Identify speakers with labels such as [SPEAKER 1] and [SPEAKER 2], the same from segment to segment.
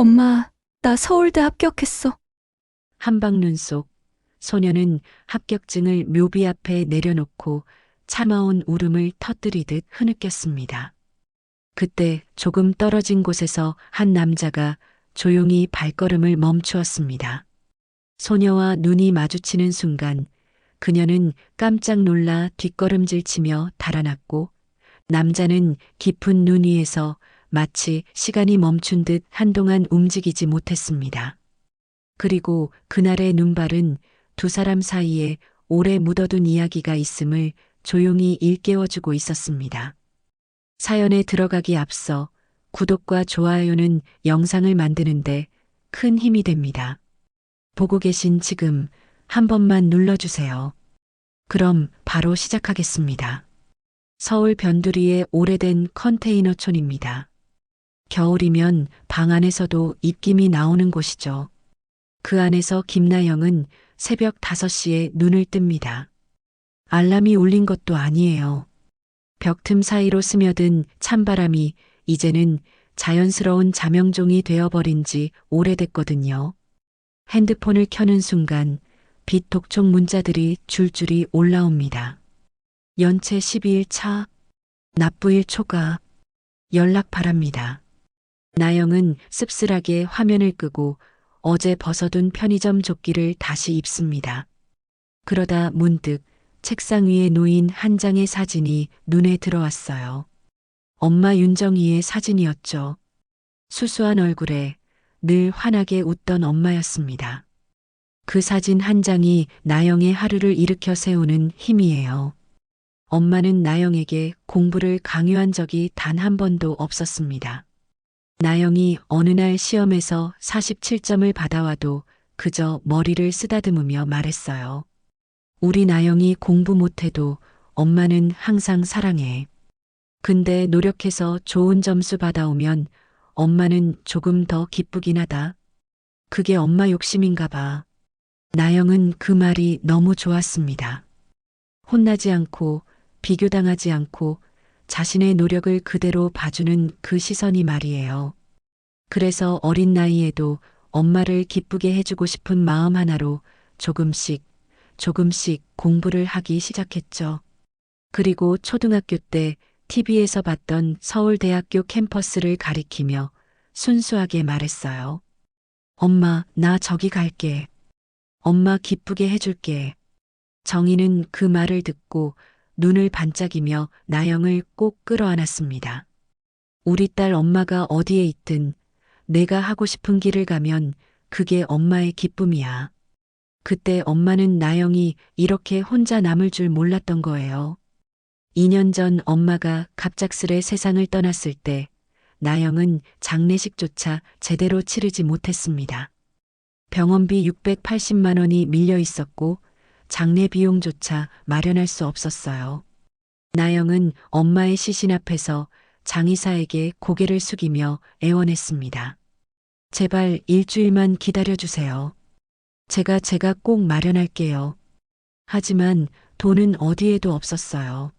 [SPEAKER 1] 엄마, 나 서울대 합격했어.
[SPEAKER 2] 한방눈 속 소녀는 합격증을 묘비 앞에 내려놓고 참아온 울음을 터뜨리듯 흐느꼈습니다. 그때 조금 떨어진 곳에서 한 남자가 조용히 발걸음을 멈추었습니다. 소녀와 눈이 마주치는 순간 그녀는 깜짝 놀라 뒷걸음질 치며 달아났고, 남자는 깊은 눈 위에서 마치 시간이 멈춘 듯 한동안 움직이지 못했습니다. 그리고 그날의 눈발은 두 사람 사이에 오래 묻어둔 이야기가 있음을 조용히 일깨워주고 있었습니다. 사연에 들어가기 앞서 구독과 좋아요는 영상을 만드는데 큰 힘이 됩니다. 보고 계신 지금 한 번만 눌러주세요. 그럼 바로 시작하겠습니다. 서울 변두리의 오래된 컨테이너촌입니다. 겨울이면 방 안에서도 입김이 나오는 곳이죠. 그 안에서 김나영은 새벽 5시에 눈을 뜹니다. 알람이 울린 것도 아니에요. 벽틈 사이로 스며든 찬바람이 이제는 자연스러운 자명종이 되어버린 지 오래됐거든요. 핸드폰을 켜는 순간 빛 독촉 문자들이 줄줄이 올라옵니다. 연체 12일 차, 납부일 초과, 연락 바랍니다. 나영은 씁쓸하게 화면을 끄고 어제 벗어둔 편의점 조끼를 다시 입습니다. 그러다 문득 책상 위에 놓인 한 장의 사진이 눈에 들어왔어요. 엄마 윤정이의 사진이었죠. 수수한 얼굴에 늘 환하게 웃던 엄마였습니다. 그 사진 한 장이 나영의 하루를 일으켜 세우는 힘이에요. 엄마는 나영에게 공부를 강요한 적이 단 한 번도 없었습니다. 나영이 어느 날 시험에서 47점을 받아와도 그저 머리를 쓰다듬으며 말했어요. 우리 나영이 공부 못해도 엄마는 항상 사랑해. 근데 노력해서 좋은 점수 받아오면 엄마는 조금 더 기쁘긴 하다. 그게 엄마 욕심인가 봐. 나영은 그 말이 너무 좋았습니다. 혼나지 않고 비교당하지 않고 자신의 노력을 그대로 봐주는 그 시선이 말이에요. 그래서 어린 나이에도 엄마를 기쁘게 해주고 싶은 마음 하나로 조금씩 공부를 하기 시작했죠. 그리고 초등학교 때 TV에서 봤던 서울대학교 캠퍼스를 가리키며 순수하게 말했어요. 엄마, 나 저기 갈게. 엄마 기쁘게 해줄게. 정희는 그 말을 듣고 눈을 반짝이며 나영을 꼭 끌어안았습니다. 우리 딸 엄마가 어디에 있든 내가 하고 싶은 길을 가면 그게 엄마의 기쁨이야. 그때 엄마는 나영이 이렇게 혼자 남을 줄 몰랐던 거예요. 2년 전 엄마가 갑작스레 세상을 떠났을 때 나영은 장례식조차 제대로 치르지 못했습니다. 병원비 680만 원이 밀려 있었고 장례 비용조차 마련할 수 없었어요. 나영은 엄마의 시신 앞에서 장의사에게 고개를 숙이며 애원했습니다. 제발 일주일만 기다려주세요. 제가 꼭 마련할게요. 하지만 돈은 어디에도 없었어요.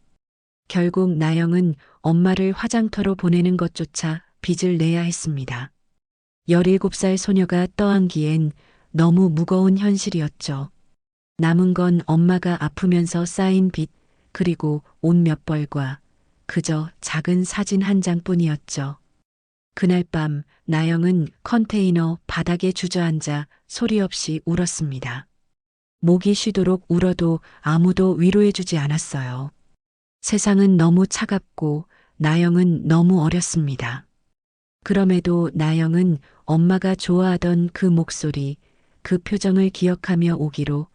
[SPEAKER 2] 결국 나영은 엄마를 화장터로 보내는 것조차 빚을 내야 했습니다. 17살 소녀가 떠안기엔 너무 무거운 현실이었죠. 남은 건 엄마가 아프면서 쌓인 빚, 그리고 옷 몇 벌과 그저 작은 사진 한 장뿐이었죠. 그날 밤 나영은 컨테이너 바닥에 주저앉아 소리 없이 울었습니다. 목이 쉬도록 울어도 아무도 위로해주지 않았어요. 세상은 너무 차갑고 나영은 너무 어렸습니다. 그럼에도 나영은 엄마가 좋아하던 그 목소리, 그 표정을 기억하며 오기로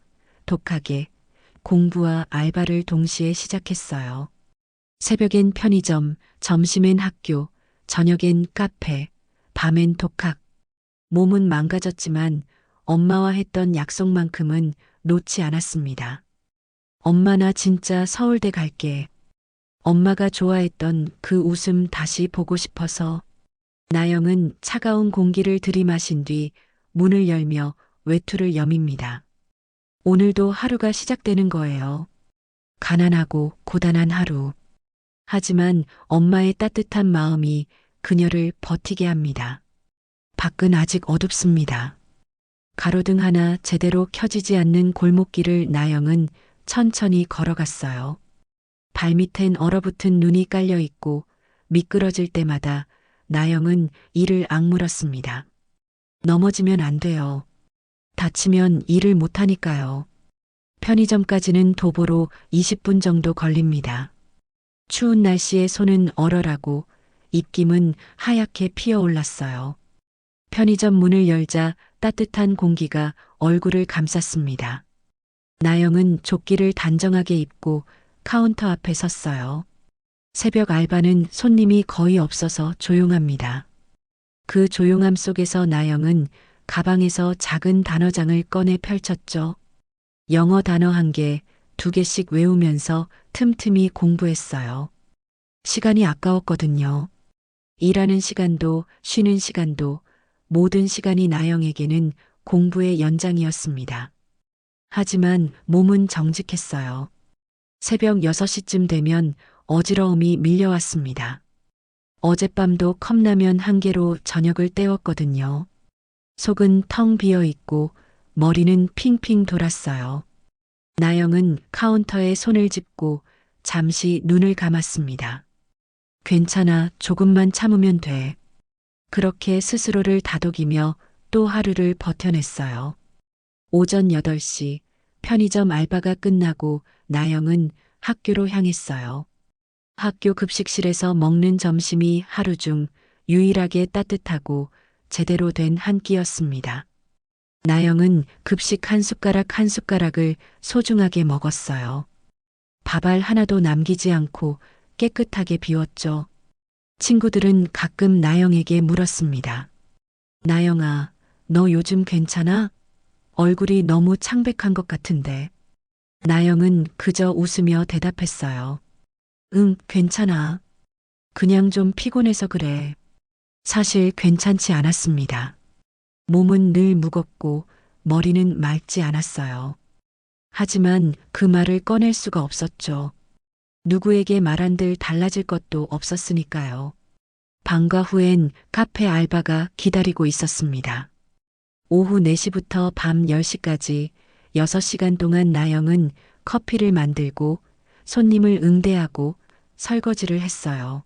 [SPEAKER 2] 독하게 공부와 알바를 동시에 시작했어요. 새벽엔 편의점, 점심엔 학교, 저녁엔 카페, 밤엔 독학. 몸은 망가졌지만 엄마와 했던 약속만큼은 놓지 않았습니다. 엄마 나 진짜 서울대 갈게. 엄마가 좋아했던 그 웃음 다시 보고 싶어서. 나영은 차가운 공기를 들이마신 뒤 문을 열며 외투를 여밉니다. 오늘도 하루가 시작되는 거예요. 가난하고 고단한 하루. 하지만 엄마의 따뜻한 마음이 그녀를 버티게 합니다. 밖은 아직 어둡습니다. 가로등 하나 제대로 켜지지 않는 골목길을 나영은 천천히 걸어갔어요. 발밑엔 얼어붙은 눈이 깔려 있고 미끄러질 때마다 나영은 이를 악물었습니다. 넘어지면 안 돼요. 다치면 일을 못하니까요. 편의점까지는 도보로 20분 정도 걸립니다. 추운 날씨에 손은 얼얼하고 입김은 하얗게 피어올랐어요. 편의점 문을 열자 따뜻한 공기가 얼굴을 감쌌습니다. 나영은 조끼를 단정하게 입고 카운터 앞에 섰어요. 새벽 알바는 손님이 거의 없어서 조용합니다. 그 조용함 속에서 나영은 가방에서 작은 단어장을 꺼내 펼쳤죠. 영어 단어 1개, 2개씩 외우면서 틈틈이 공부했어요. 시간이 아까웠거든요. 일하는 시간도 쉬는 시간도 모든 시간이 나영에게는 공부의 연장이었습니다. 하지만 몸은 정직했어요. 새벽 6시쯤 되면 어지러움이 밀려왔습니다. 어젯밤도 컵라면 1개로 저녁을 때웠거든요. 속은 텅 비어 있고 머리는 핑핑 돌았어요. 나영은 카운터에 손을 짚고 잠시 눈을 감았습니다. 괜찮아, 조금만 참으면 돼. 그렇게 스스로를 다독이며 또 하루를 버텨냈어요. 오전 8시 편의점 알바가 끝나고 나영은 학교로 향했어요. 학교 급식실에서 먹는 점심이 하루 중 유일하게 따뜻하고 제대로 된 한 끼였습니다. 나영은 급식 한 숟가락 한 숟가락을 소중하게 먹었어요. 밥알 하나도 남기지 않고 깨끗하게 비웠죠. 친구들은 가끔 나영에게 물었습니다. 나영아, 너 요즘 괜찮아? 얼굴이 너무 창백한 것 같은데. 나영은 그저 웃으며 대답했어요. 응, 괜찮아. 그냥 좀 피곤해서 그래. 사실 괜찮지 않았습니다. 몸은 늘 무겁고 머리는 맑지 않았어요. 하지만 그 말을 꺼낼 수가 없었죠. 누구에게 말한들 달라질 것도 없었으니까요. 방과 후엔 카페 알바가 기다리고 있었습니다. 오후 4시부터 밤 10시까지 6시간 동안 나영은 커피를 만들고 손님을 응대하고 설거지를 했어요.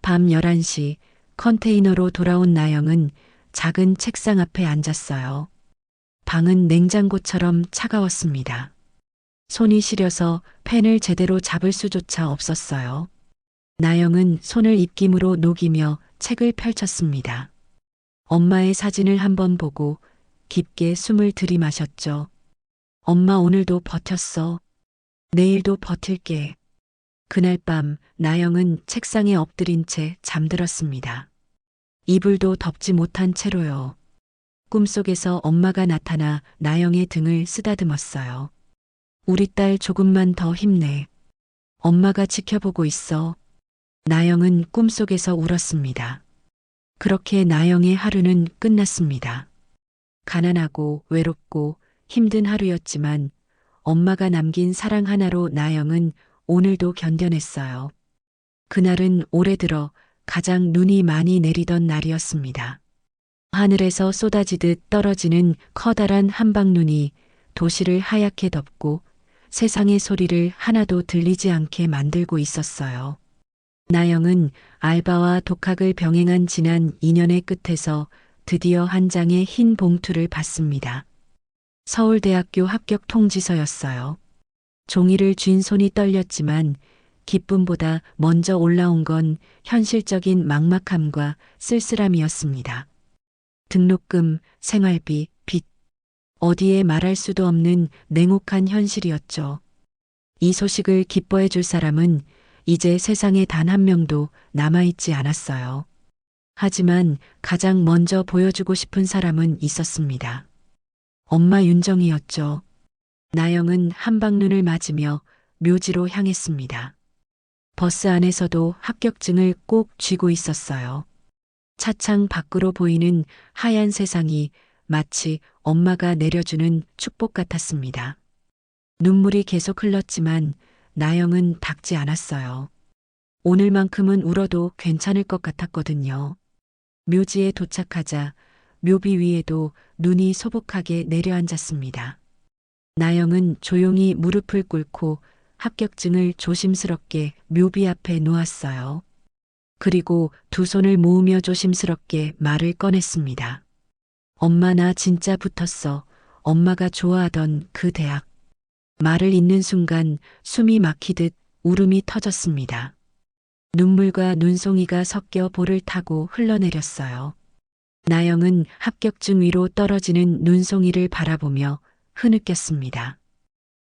[SPEAKER 2] 밤 11시 컨테이너로 돌아온 나영은 작은 책상 앞에 앉았어요. 방은 냉장고처럼 차가웠습니다. 손이 시려서 펜을 제대로 잡을 수조차 없었어요. 나영은 손을 입김으로 녹이며 책을 펼쳤습니다. 엄마의 사진을 한번 보고 깊게 숨을 들이마셨죠. 엄마 오늘도 버텼어. 내일도 버틸게. 그날 밤 나영은 책상에 엎드린 채 잠들었습니다. 이불도 덮지 못한 채로요. 꿈속에서 엄마가 나타나 나영의 등을 쓰다듬었어요. 우리 딸 조금만 더 힘내. 엄마가 지켜보고 있어. 나영은 꿈속에서 울었습니다. 그렇게 나영의 하루는 끝났습니다. 가난하고 외롭고 힘든 하루였지만 엄마가 남긴 사랑 하나로 나영은 오늘도 견뎌냈어요. 그날은 올해 들어 가장 눈이 많이 내리던 날이었습니다. 하늘에서 쏟아지듯 떨어지는 커다란 한방눈이 도시를 하얗게 덮고 세상의 소리를 하나도 들리지 않게 만들고 있었어요. 나영은 알바와 독학을 병행한 지난 2년의 끝에서 드디어 한 장의 흰 봉투를 받습니다. 서울대학교 합격 통지서였어요. 종이를 쥔 손이 떨렸지만 기쁨보다 먼저 올라온 건 현실적인 막막함과 쓸쓸함이었습니다. 등록금, 생활비, 빚. 어디에 말할 수도 없는 냉혹한 현실이었죠. 이 소식을 기뻐해 줄 사람은 이제 세상에 단 한 명도 남아있지 않았어요. 하지만 가장 먼저 보여주고 싶은 사람은 있었습니다. 엄마 윤정이었죠. 나영은 한방눈을 맞으며 묘지로 향했습니다. 버스 안에서도 합격증을 꼭 쥐고 있었어요. 차창 밖으로 보이는 하얀 세상이 마치 엄마가 내려주는 축복 같았습니다. 눈물이 계속 흘렀지만 나영은 닦지 않았어요. 오늘만큼은 울어도 괜찮을 것 같았거든요. 묘지에 도착하자 묘비 위에도 눈이 소복하게 내려앉았습니다. 나영은 조용히 무릎을 꿇고 합격증을 조심스럽게 묘비 앞에 놓았어요. 그리고 두 손을 모으며 조심스럽게 말을 꺼냈습니다. 엄마 나 진짜 붙었어. 엄마가 좋아하던 그 대학. 말을 잇는 순간 숨이 막히듯 울음이 터졌습니다. 눈물과 눈송이가 섞여 볼을 타고 흘러내렸어요. 나영은 합격증 위로 떨어지는 눈송이를 바라보며 흐느꼈습니다.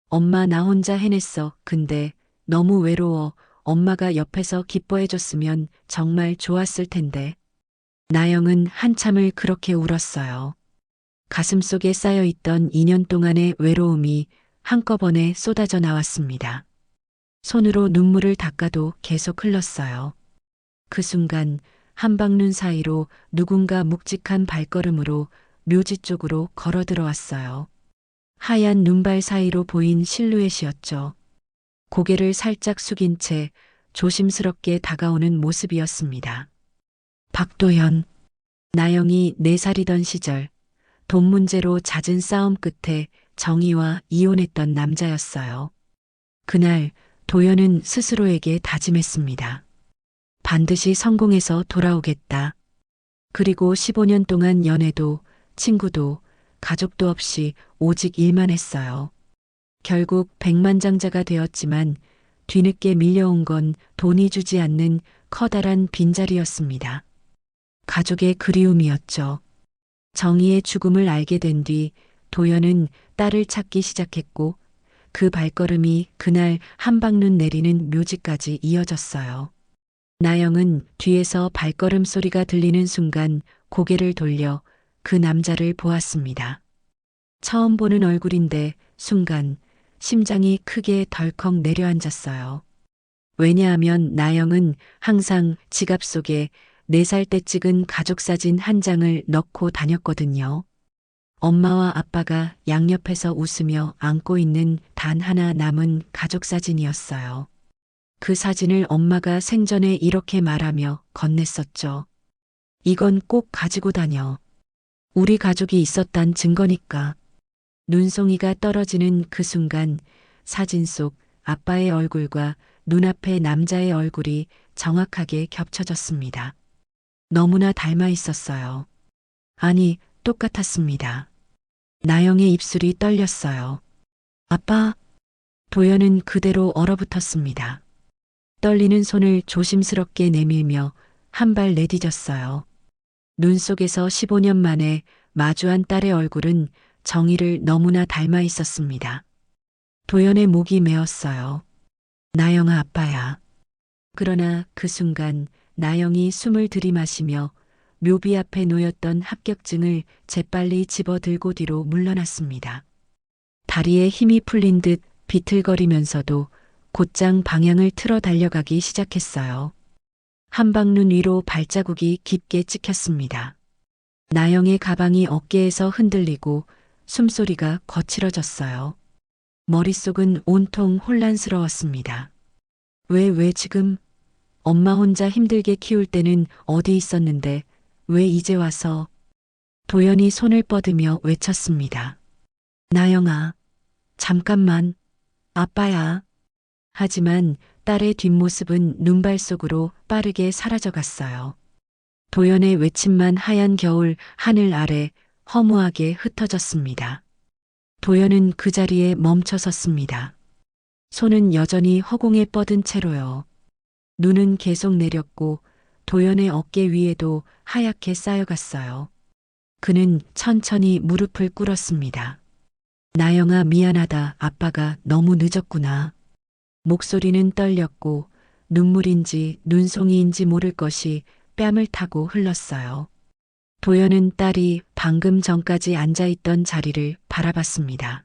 [SPEAKER 2] 엄마 나 혼자 해냈어. 근데 너무 외로워. 엄마가 옆에서 기뻐해줬으면 정말 좋았을 텐데. 나영은 한참을 그렇게 울었어요. 가슴속에 쌓여있던 2년 동안의 외로움이 한꺼번에 쏟아져 나왔습니다. 손으로 눈물을 닦아도 계속 흘렀어요. 그 순간 한방눈 사이로 누군가 묵직한 발걸음으로 묘지 쪽으로 걸어 들어왔어요. 하얀 눈발 사이로 보인 실루엣이었죠. 고개를 살짝 숙인 채 조심스럽게 다가오는 모습이었습니다. 박도현. 나영이 4살이던 시절 돈 문제로 잦은 싸움 끝에 정희와 이혼했던 남자였어요. 그날 도연은 스스로에게 다짐했습니다. 반드시 성공해서 돌아오겠다. 그리고 15년 동안 연애도 친구도 가족도 없이 오직 일만 했어요. 결국 백만장자가 되었지만 뒤늦게 밀려온 건 돈이 주지 않는 커다란 빈자리였습니다. 가족의 그리움이었죠. 정희의 죽음을 알게 된 뒤 도연은 딸을 찾기 시작했고 그 발걸음이 그날 한방눈 내리는 묘지까지 이어졌어요. 나영은 뒤에서 발걸음 소리가 들리는 순간 고개를 돌려 그 남자를 보았습니다. 처음 보는 얼굴인데 순간 심장이 크게 덜컥 내려앉았어요. 왜냐하면 나영은 항상 지갑 속에 4살 때 찍은 가족사진 한 장을 넣고 다녔거든요. 엄마와 아빠가 양옆에서 웃으며 안고 있는 단 하나 남은 가족사진이었어요. 그 사진을 엄마가 생전에 이렇게 말하며 건넸었죠. 이건 꼭 가지고 다녀. 우리 가족이 있었단 증거니까. 눈송이가 떨어지는 그 순간 사진 속 아빠의 얼굴과 눈앞의 남자의 얼굴이 정확하게 겹쳐졌습니다. 너무나 닮아 있었어요. 아니, 똑같았습니다. 나영의 입술이 떨렸어요. 아빠, 도연은 그대로 얼어붙었습니다. 떨리는 손을 조심스럽게 내밀며 한 발 내디뎠어요. 눈 속에서 15년 만에 마주한 딸의 얼굴은 정희를 너무나 닮아 있었습니다. 도연의 목이 메었어요. 나영아 아빠야. 그러나 그 순간 나영이 숨을 들이마시며 묘비 앞에 놓였던 합격증을 재빨리 집어들고 뒤로 물러났습니다. 다리에 힘이 풀린 듯 비틀거리면서도 곧장 방향을 틀어 달려가기 시작했어요. 한방눈 위로 발자국이 깊게 찍혔습니다. 나영의 가방이 어깨에서 흔들리고 숨소리가 거칠어졌어요. 머릿속은 온통 혼란스러웠습니다. 왜 지금? 엄마 혼자 힘들게 키울 때는 어디 있었는데 왜 이제 와서? 도연이 손을 뻗으며 외쳤습니다. 나영아, 잠깐만, 아빠야. 하지만 딸의 뒷모습은 눈발 속으로 빠르게 사라져갔어요. 도연의 외침만 하얀 겨울 하늘 아래 허무하게 흩어졌습니다. 도연은 그 자리에 멈춰 섰습니다. 손은 여전히 허공에 뻗은 채로요. 눈은 계속 내렸고 도연의 어깨 위에도 하얗게 쌓여갔어요. 그는 천천히 무릎을 꿇었습니다. 나영아 미안하다. 아빠가 너무 늦었구나. 목소리는 떨렸고 눈물인지 눈송이인지 모를 것이 뺨을 타고 흘렀어요. 도연은 딸이 방금 전까지 앉아있던 자리를 바라봤습니다.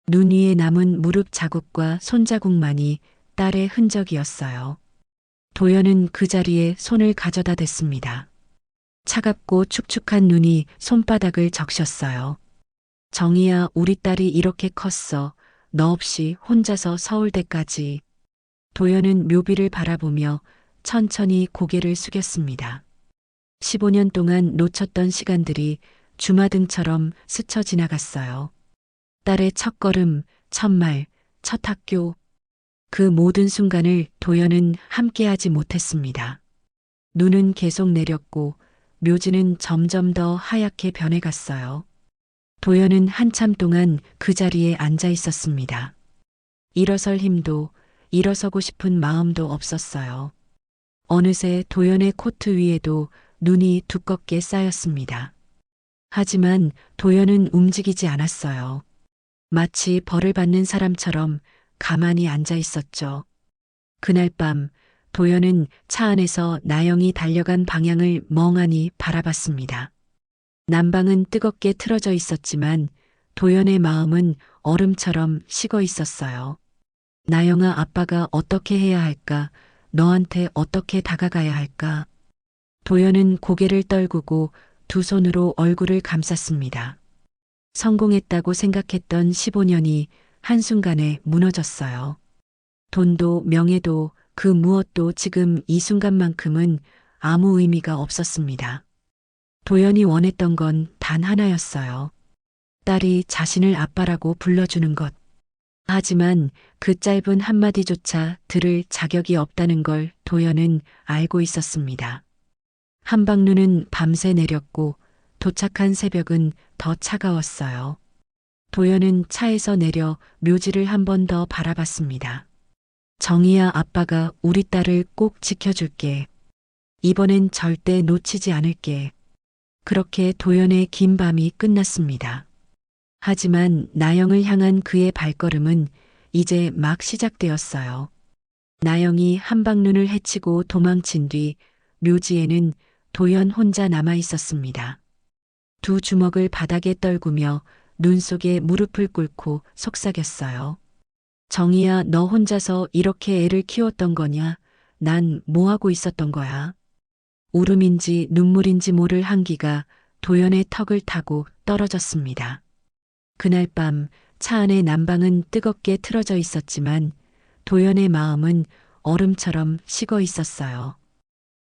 [SPEAKER 2] 눈 위에 남은 무릎 자국과 손자국만이 딸의 흔적이었어요. 도연은 그 자리에 손을 가져다 댔습니다. 차갑고 축축한 눈이 손바닥을 적셨어요. 정희야, 우리 딸이 이렇게 컸어. 너 없이 혼자서 서울대까지. 도연은 묘비를 바라보며 천천히 고개를 숙였습니다. 15년 동안 놓쳤던 시간들이 주마등처럼 스쳐 지나갔어요. 딸의 첫걸음, 첫말, 첫 학교. 그 모든 순간을 도연은 함께하지 못했습니다. 눈은 계속 내렸고 묘지는 점점 더 하얗게 변해갔어요. 도연은 한참 동안 그 자리에 앉아 있었습니다. 일어설 힘도 일어서고 싶은 마음도 없었어요. 어느새 도연의 코트 위에도 눈이 두껍게 쌓였습니다. 하지만 도연은 움직이지 않았어요. 마치 벌을 받는 사람처럼 가만히 앉아 있었죠. 그날 밤 도연은 차 안에서 나영이 달려간 방향을 멍하니 바라봤습니다. 난방은 뜨겁게 틀어져 있었지만 도연의 마음은 얼음처럼 식어 있었어요. 나영아, 아빠가 어떻게 해야 할까? 너한테 어떻게 다가가야 할까? 도연은 고개를 떨구고 두 손으로 얼굴을 감쌌습니다. 성공했다고 생각했던 15년이 한순간에 무너졌어요. 돈도 명예도 그 무엇도 지금 이 순간만큼은 아무 의미가 없었습니다. 도연이 원했던 건 단 하나였어요. 딸이 자신을 아빠라고 불러주는 것. 하지만 그 짧은 한마디조차 들을 자격이 없다는 걸 도연은 알고 있었습니다. 한방눈은 밤새 내렸고 도착한 새벽은 더 차가웠어요. 도연은 차에서 내려 묘지를 한 번 더 바라봤습니다. 정희야, 아빠가 우리 딸을 꼭 지켜줄게. 이번엔 절대 놓치지 않을게. 그렇게 도연의 긴 밤이 끝났습니다. 하지만 나영을 향한 그의 발걸음은 이제 막 시작되었어요. 나영이 한방눈을 헤치고 도망친 뒤 묘지에는 도연 혼자 남아 있었습니다. 두 주먹을 바닥에 떨구며 눈 속에 무릎을 꿇고 속삭였어요. 정희야, 너 혼자서 이렇게 애를 키웠던 거냐? 난 뭐 하고 있었던 거야? 울음인지 눈물인지 모를 한기가 도연의 턱을 타고 떨어졌습니다. 그날 밤 차 안의 난방은 뜨겁게 틀어져 있었지만 도연의 마음은 얼음처럼 식어 있었어요.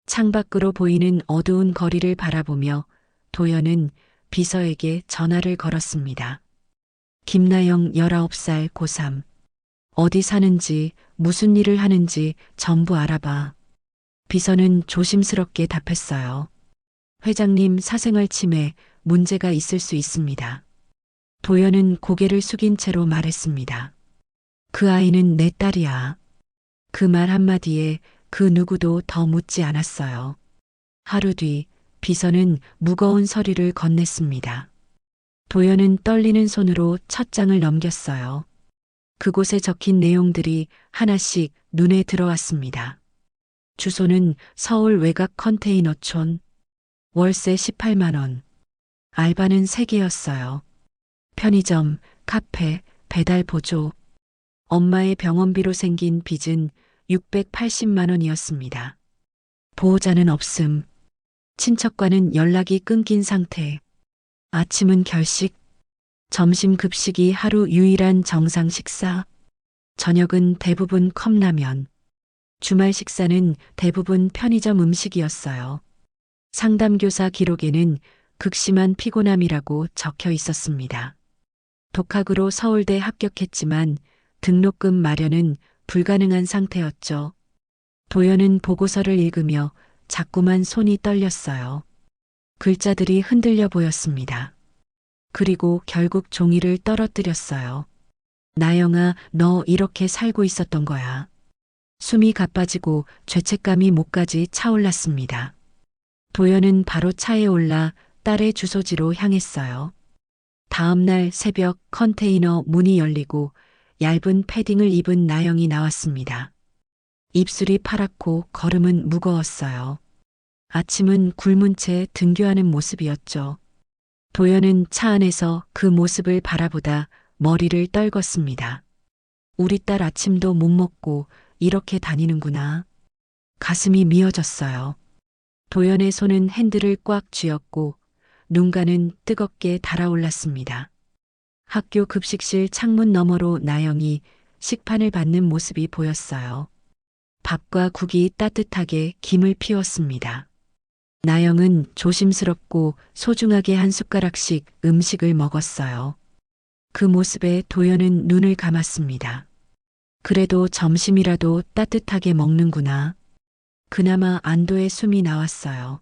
[SPEAKER 2] 창밖으로 보이는 어두운 거리를 바라보며 도연은 비서에게 전화를 걸었습니다. 김나영 19살 고3. 어디 사는지 무슨 일을 하는지 전부 알아봐. 비서는 조심스럽게 답했어요. 회장님, 사생활 침해 문제가 있을 수 있습니다. 도연은 고개를 숙인 채로 말했습니다. 그 아이는 내 딸이야. 그 말 한마디에 그 누구도 더 묻지 않았어요. 하루 뒤 비서는 무거운 서류를 건넸습니다. 도연은 떨리는 손으로 첫 장을 넘겼어요. 그곳에 적힌 내용들이 하나씩 눈에 들어왔습니다. 주소는 서울 외곽 컨테이너촌. 월세 18만 원. 알바는 3개였어요. 편의점, 카페, 배달 보조. 엄마의 병원비로 생긴 빚은 680만 원이었습니다. 보호자는 없음. 친척과는 연락이 끊긴 상태. 아침은 결식. 점심 급식이 하루 유일한 정상 식사. 저녁은 대부분 컵라면. 주말 식사는 대부분 편의점 음식이었어요. 상담교사 기록에는 극심한 피곤함이라고 적혀 있었습니다. 독학으로 서울대 합격했지만 등록금 마련은 불가능한 상태였죠. 도연은 보고서를 읽으며 자꾸만 손이 떨렸어요. 글자들이 흔들려 보였습니다. 그리고 결국 종이를 떨어뜨렸어요. 나영아, 너 이렇게 살고 있었던 거야. 숨이 가빠지고 죄책감이 목까지 차올랐습니다. 도연은 바로 차에 올라 딸의 주소지로 향했어요. 다음 날 새벽 컨테이너 문이 열리고 얇은 패딩을 입은 나영이 나왔습니다. 입술이 파랗고 걸음은 무거웠어요. 아침은 굶은 채 등교하는 모습이었죠. 도연은 차 안에서 그 모습을 바라보다 머리를 떨궜습니다. 우리 딸 아침도 못 먹고 이렇게 다니는구나. 가슴이 미어졌어요. 도연의 손은 핸들을 꽉 쥐었고 눈가는 뜨겁게 달아올랐습니다. 학교 급식실 창문 너머로 나영이 식판을 받는 모습이 보였어요. 밥과 국이 따뜻하게 김을 피웠습니다. 나영은 조심스럽고 소중하게 한 숟가락씩 음식을 먹었어요. 그 모습에 도연은 눈을 감았습니다. 그래도 점심이라도 따뜻하게 먹는구나. 그나마 안도의 숨이 나왔어요.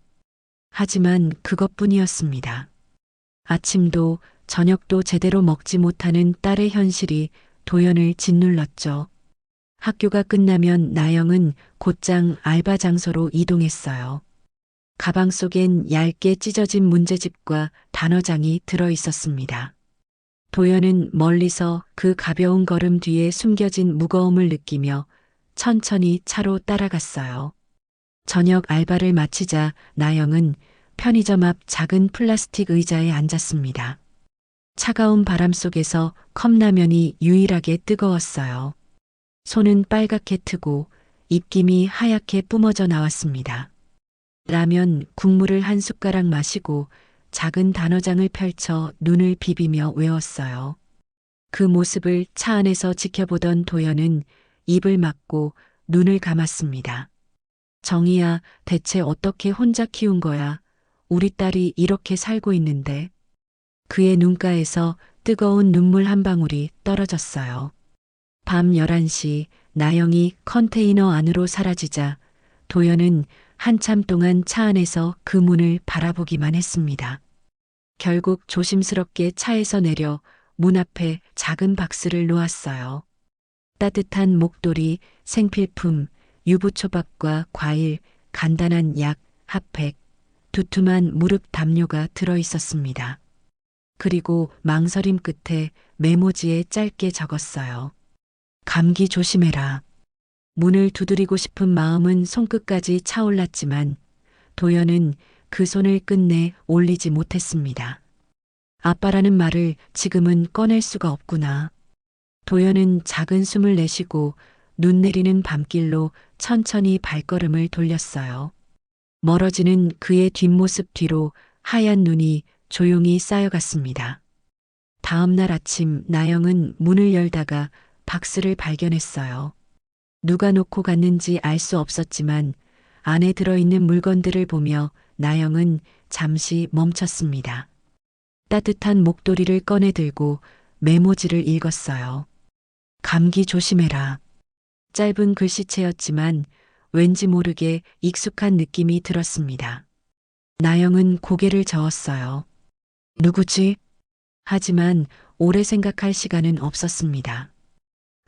[SPEAKER 2] 하지만 그것뿐이었습니다. 아침도 저녁도 제대로 먹지 못하는 딸의 현실이 도연을 짓눌렀죠. 학교가 끝나면 나영은 곧장 알바 장소로 이동했어요. 가방 속엔 얇게 찢어진 문제집과 단어장이 들어 있었습니다. 도연은 멀리서 그 가벼운 걸음 뒤에 숨겨진 무거움을 느끼며 천천히 차로 따라갔어요. 저녁 알바를 마치자 나영은 편의점 앞 작은 플라스틱 의자에 앉았습니다. 차가운 바람 속에서 컵라면이 유일하게 뜨거웠어요. 손은 빨갛게 트고 입김이 하얗게 뿜어져 나왔습니다. 라면 국물을 한 숟가락 마시고 작은 단어장을 펼쳐 눈을 비비며 외웠어요. 그 모습을 차 안에서 지켜보던 도연은 입을 막고 눈을 감았습니다. 정희야, 대체 어떻게 혼자 키운 거야? 우리 딸이 이렇게 살고 있는데. 그의 눈가에서 뜨거운 눈물 한 방울이 떨어졌어요. 밤 11시 나영이 컨테이너 안으로 사라지자 도연은 한참 동안 차 안에서 그 문을 바라보기만 했습니다. 결국 조심스럽게 차에서 내려 문 앞에 작은 박스를 놓았어요. 따뜻한 목도리, 생필품, 유부초밥과 과일, 간단한 약, 핫팩, 두툼한 무릎 담요가 들어 있었습니다. 그리고 망설임 끝에 메모지에 짧게 적었어요. 감기 조심해라. 문을 두드리고 싶은 마음은 손끝까지 차올랐지만 도연은 그 손을 끝내 올리지 못했습니다. 아빠라는 말을 지금은 꺼낼 수가 없구나. 도연은 작은 숨을 내쉬고 눈 내리는 밤길로 천천히 발걸음을 돌렸어요. 멀어지는 그의 뒷모습 뒤로 하얀 눈이 조용히 쌓여갔습니다. 다음 날 아침 나영은 문을 열다가 박스를 발견했어요. 누가 놓고 갔는지 알 수 없었지만 안에 들어있는 물건들을 보며 나영은 잠시 멈췄습니다. 따뜻한 목도리를 꺼내 들고 메모지를 읽었어요. 감기 조심해라. 짧은 글씨체였지만 왠지 모르게 익숙한 느낌이 들었습니다. 나영은 고개를 저었어요. 누구지? 하지만 오래 생각할 시간은 없었습니다.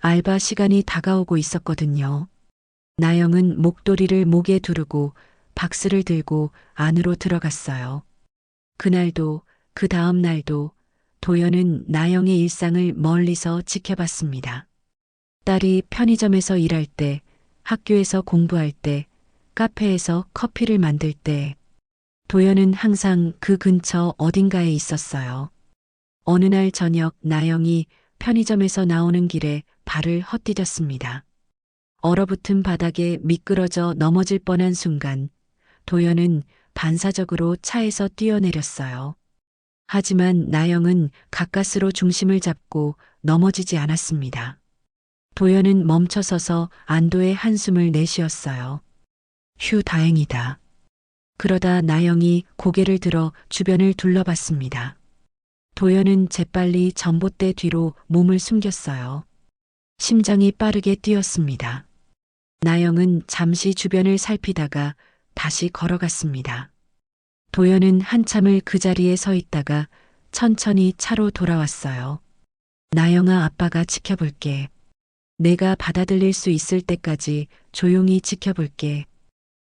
[SPEAKER 2] 알바 시간이 다가오고 있었거든요. 나영은 목도리를 목에 두르고 박스를 들고 안으로 들어갔어요. 그날도 그 다음 날도 도연은 나영의 일상을 멀리서 지켜봤습니다. 딸이 편의점에서 일할 때, 학교에서 공부할 때, 카페에서 커피를 만들 때, 도연은 항상 그 근처 어딘가에 있었어요. 어느 날 저녁 나영이 편의점에서 나오는 길에 발을 헛디뎠습니다. 얼어붙은 바닥에 미끄러져 넘어질 뻔한 순간 도연은 반사적으로 차에서 뛰어내렸어요. 하지만 나영은 가까스로 중심을 잡고 넘어지지 않았습니다. 도연은 멈춰서서 안도의 한숨을 내쉬었어요. 휴, 다행이다. 그러다 나영이 고개를 들어 주변을 둘러봤습니다. 도연은 재빨리 전봇대 뒤로 몸을 숨겼어요. 심장이 빠르게 뛰었습니다. 나영은 잠시 주변을 살피다가 다시 걸어갔습니다. 도연은 한참을 그 자리에 서 있다가 천천히 차로 돌아왔어요. 나영아, 아빠가 지켜볼게. 내가 받아들일 수 있을 때까지 조용히 지켜볼게.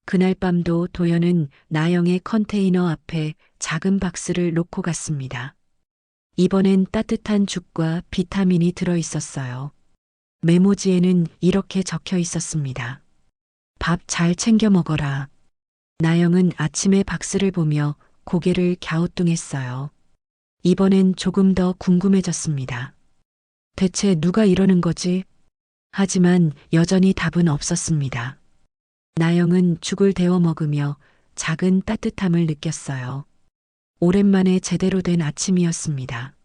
[SPEAKER 2] 그날 밤도 도연은 나영의 컨테이너 앞에 작은 박스를 놓고 갔습니다. 이번엔 따뜻한 죽과 비타민이 들어 있었어요. 메모지에는 이렇게 적혀 있었습니다. 밥 잘 챙겨 먹어라. 나영은 아침에 박스를 보며 고개를 갸우뚱했어요. 이번엔 조금 더 궁금해졌습니다. 대체 누가 이러는 거지? 하지만 여전히 답은 없었습니다. 나영은 죽을 데워 먹으며 작은 따뜻함을 느꼈어요. 오랜만에 제대로 된 아침이었습니다.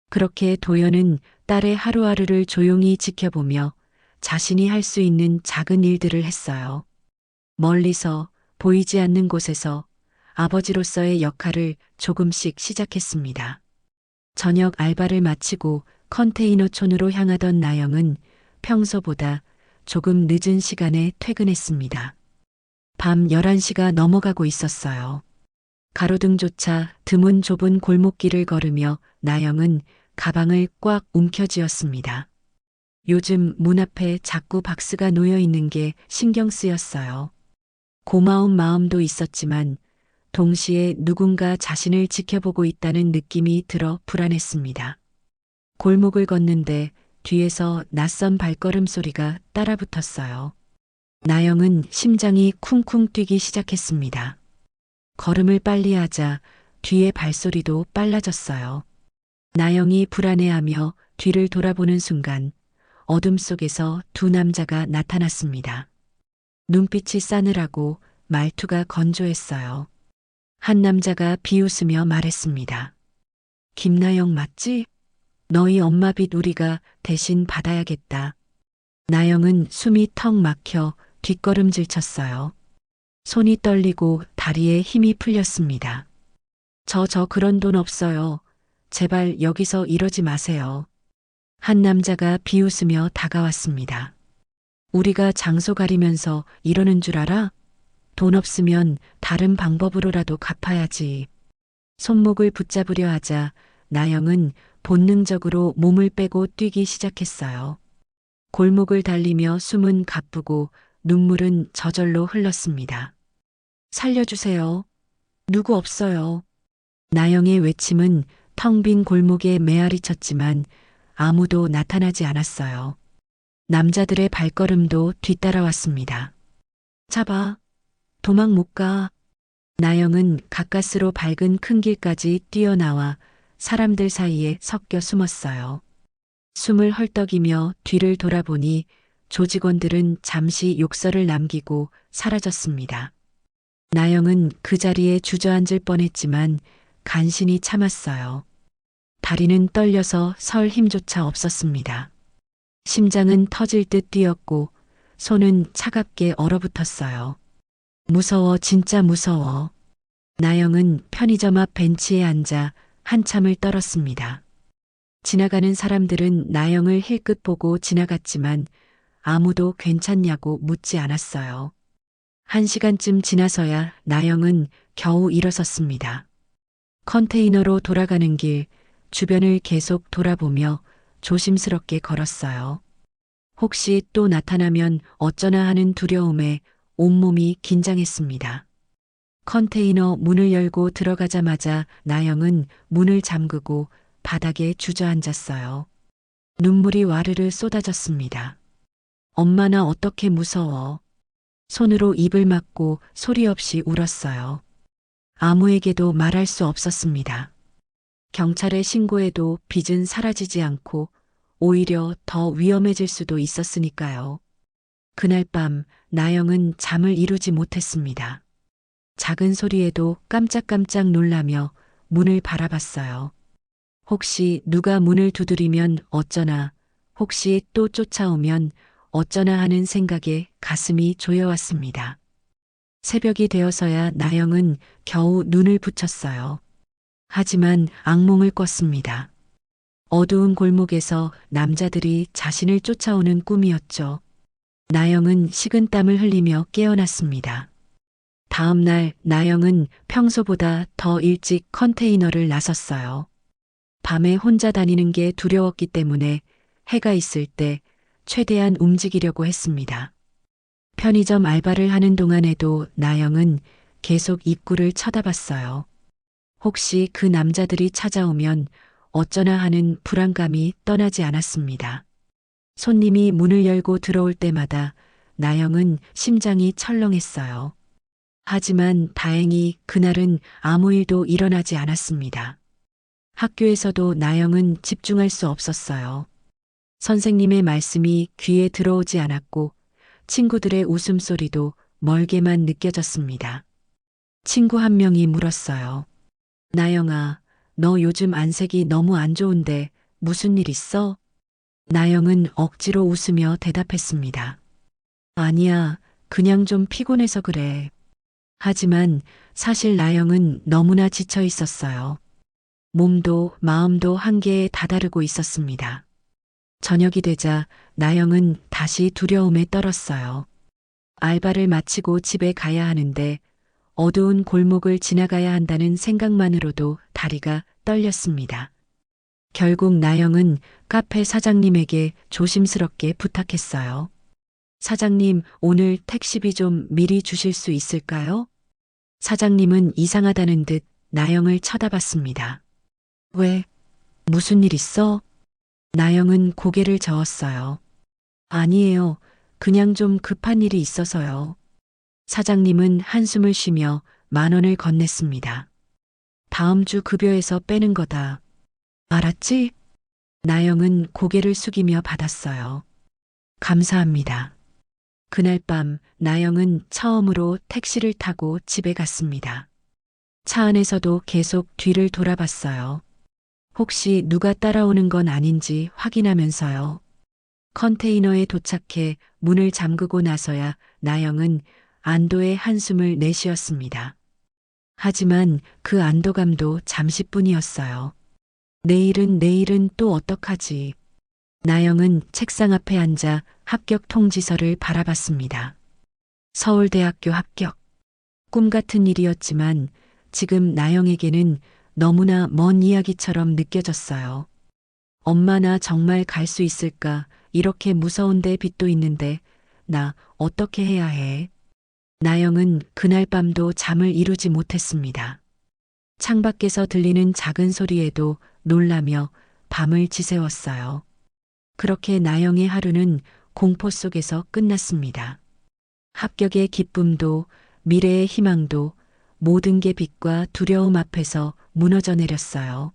[SPEAKER 2] 그렇게 도연은 딸의 하루하루를 조용히 지켜보며 자신이 할 수 있는 작은 일들을 했어요. 멀리서 보이지 않는 곳에서 아버지로서의 역할을 조금씩 시작했습니다. 저녁 알바를 마치고 컨테이너촌으로 향하던 나영은 평소보다 조금 늦은 시간에 퇴근했습니다. 밤 11시가 넘어가고 있었어요. 가로등조차 드문 좁은 골목길을 걸으며 나영은 가방을 꽉 움켜쥐었습니다. 요즘 문 앞에 자꾸 박스가 놓여 있는 게 신경 쓰였어요. 고마운 마음도 있었지만 동시에 누군가 자신을 지켜보고 있다는 느낌이 들어 불안했습니다. 골목을 걷는데 뒤에서 낯선 발걸음 소리가 따라붙었어요. 나영은 심장이 쿵쿵 뛰기 시작했습니다. 걸음을 빨리 하자 뒤의 발소리도 빨라졌어요. 나영이 불안해하며 뒤를 돌아보는 순간 어둠 속에서 두 남자가 나타났습니다. 눈빛이 싸늘하고 말투가 건조했어요. 한 남자가 비웃으며 말했습니다. 김나영 맞지? 너희 엄마 빚 우리가 대신 받아야겠다. 나영은 숨이 턱 막혀 뒷걸음질 쳤어요. 손이 떨리고 다리에 힘이 풀렸습니다. 저 그런 돈 없어요. 제발 여기서 이러지 마세요. 한 남자가 비웃으며 다가왔습니다. 우리가 장소 가리면서 이러는 줄 알아? 돈 없으면 다른 방법으로라도 갚아야지. 손목을 붙잡으려 하자 나영은 본능적으로 몸을 빼고 뛰기 시작했어요. 골목을 달리며 숨은 가쁘고 눈물은 저절로 흘렀습니다. 살려주세요. 누구 없어요. 나영의 외침은 텅 빈 골목에 메아리 쳤지만 아무도 나타나지 않았어요. 남자들의 발걸음도 뒤따라왔습니다. 잡아. 도망 못 가. 나영은 가까스로 밝은 큰 길까지 뛰어나와 사람들 사이에 섞여 숨었어요. 숨을 헐떡이며 뒤를 돌아보니 조직원들은 잠시 욕설을 남기고 사라졌습니다. 나영은 그 자리에 주저앉을 뻔했지만 간신히 참았어요. 다리는 떨려서 설 힘조차 없었습니다. 심장은 터질 듯 뛰었고 손은 차갑게 얼어붙었어요. 무서워, 진짜 무서워. 나영은 편의점 앞 벤치에 앉아 한참을 떨었습니다. 지나가는 사람들은 나영을 힐끗 보고 지나갔지만 아무도 괜찮냐고 묻지 않았어요. 1시간쯤 지나서야 나영은 겨우 일어섰습니다. 컨테이너로 돌아가는 길, 주변을 계속 돌아보며 조심스럽게 걸었어요. 혹시 또 나타나면 어쩌나 하는 두려움에 온몸이 긴장했습니다. 컨테이너 문을 열고 들어가자마자 나영은 문을 잠그고 바닥에 주저앉았어요. 눈물이 와르르 쏟아졌습니다. 엄마 나 어떻게 무서워. 손으로 입을 막고 소리 없이 울었어요. 아무에게도 말할 수 없었습니다. 경찰에 신고해도 빚은 사라지지 않고 오히려 더 위험해질 수도 있었으니까요. 그날 밤 나영은 잠을 이루지 못했습니다. 작은 소리에도 깜짝깜짝 놀라며 문을 바라봤어요. 혹시 누가 문을 두드리면 어쩌나, 혹시 또 쫓아오면 어쩌나 하는 생각에 가슴이 조여왔습니다. 새벽이 되어서야 나영은 겨우 눈을 붙였어요. 하지만 악몽을 꿨습니다. 어두운 골목에서 남자들이 자신을 쫓아오는 꿈이었죠. 나영은 식은땀을 흘리며 깨어났습니다. 다음 날 나영은 평소보다 더 일찍 컨테이너를 나섰어요. 밤에 혼자 다니는 게 두려웠기 때문에 해가 있을 때 최대한 움직이려고 했습니다. 편의점 알바를 하는 동안에도 나영은 계속 입구를 쳐다봤어요. 혹시 그 남자들이 찾아오면 어쩌나 하는 불안감이 떠나지 않았습니다. 손님이 문을 열고 들어올 때마다 나영은 심장이 철렁했어요. 하지만 다행히 그날은 아무 일도 일어나지 않았습니다. 학교에서도 나영은 집중할 수 없었어요. 선생님의 말씀이 귀에 들어오지 않았고 친구들의 웃음소리도 멀게만 느껴졌습니다. 친구 한 명이 물었어요. 나영아, 너 요즘 안색이 너무 안 좋은데 무슨 일 있어? 나영은 억지로 웃으며 대답했습니다. 아니야, 그냥 좀 피곤해서 그래. 하지만 사실 나영은 너무나 지쳐 있었어요. 몸도 마음도 한계에 다다르고 있었습니다. 저녁이 되자 나영은 다시 두려움에 떨었어요. 알바를 마치고 집에 가야 하는데 어두운 골목을 지나가야 한다는 생각만으로도 다리가 떨렸습니다. 결국 나영은 카페 사장님에게 조심스럽게 부탁했어요. 사장님, 오늘 택시비 좀 미리 주실 수 있을까요? 사장님은 이상하다는 듯 나영을 쳐다봤습니다. 왜? 무슨 일 있어? 나영은 고개를 저었어요. 아니에요. 그냥 좀 급한 일이 있어서요. 사장님은 한숨을 쉬며 10,000원을 건넸습니다. 다음 주 급여에서 빼는 거다. 알았지? 나영은 고개를 숙이며 받았어요. 감사합니다. 그날 밤 나영은 처음으로 택시를 타고 집에 갔습니다. 차 안에서도 계속 뒤를 돌아봤어요. 혹시 누가 따라오는 건 아닌지 확인하면서요. 컨테이너에 도착해 문을 잠그고 나서야 나영은 안도의 한숨을 내쉬었습니다. 하지만 그 안도감도 잠시뿐이었어요. 내일은 또 어떡하지? 나영은 책상 앞에 앉아 합격 통지서를 바라봤습니다. 서울대학교 합격. 꿈 같은 일이었지만 지금 나영에게는 너무나 먼 이야기처럼 느껴졌어요. 엄마 나 정말 갈 수 있을까? 이렇게 무서운데 빚도 있는데 나 어떻게 해야 해? 나영은 그날 밤도 잠을 이루지 못했습니다. 창밖에서 들리는 작은 소리에도 놀라며 밤을 지새웠어요. 그렇게 나영의 하루는 공포 속에서 끝났습니다. 합격의 기쁨도 미래의 희망도 모든 게 빛과 두려움 앞에서 무너져 내렸어요.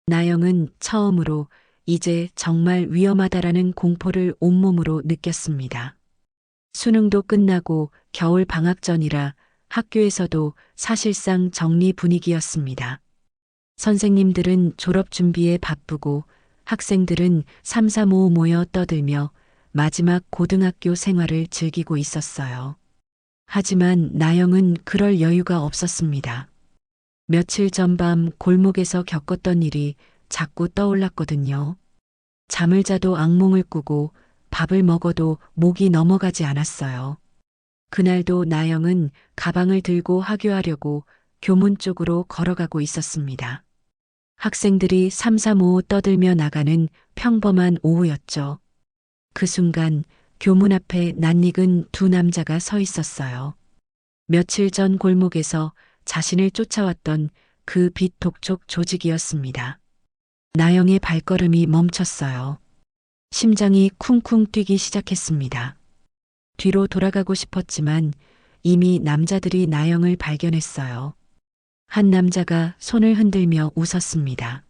[SPEAKER 2] 나영은 처음으로 이제 정말 위험하다라는 공포를 온몸으로 느꼈습니다. 수능도 끝나고 겨울 방학 전이라 학교에서도 사실상 정리 분위기였습니다. 선생님들은 졸업 준비에 바쁘고 학생들은 삼삼오오 모여 떠들며 마지막 고등학교 생활을 즐기고 있었어요. 하지만 나영은 그럴 여유가 없었습니다. 며칠 전 밤 골목에서 겪었던 일이 자꾸 떠올랐거든요. 잠을 자도 악몽을 꾸고 밥을 먹어도 목이 넘어가지 않았어요. 그날도 나영은 가방을 들고 하교하려고 교문 쪽으로 걸어가고 있었습니다. 학생들이 삼삼오오 떠들며 나가는 평범한 오후였죠. 그 순간 교문 앞에 낯익은 두 남자가 서 있었어요. 며칠 전 골목에서 자신을 쫓아왔던 그 빛 독촉 조직이었습니다. 나영의 발걸음이 멈췄어요. 심장이 쿵쿵 뛰기 시작했습니다. 뒤로 돌아가고 싶었지만 이미 남자들이 나영을 발견했어요. 한 남자가 손을 흔들며 웃었습니다.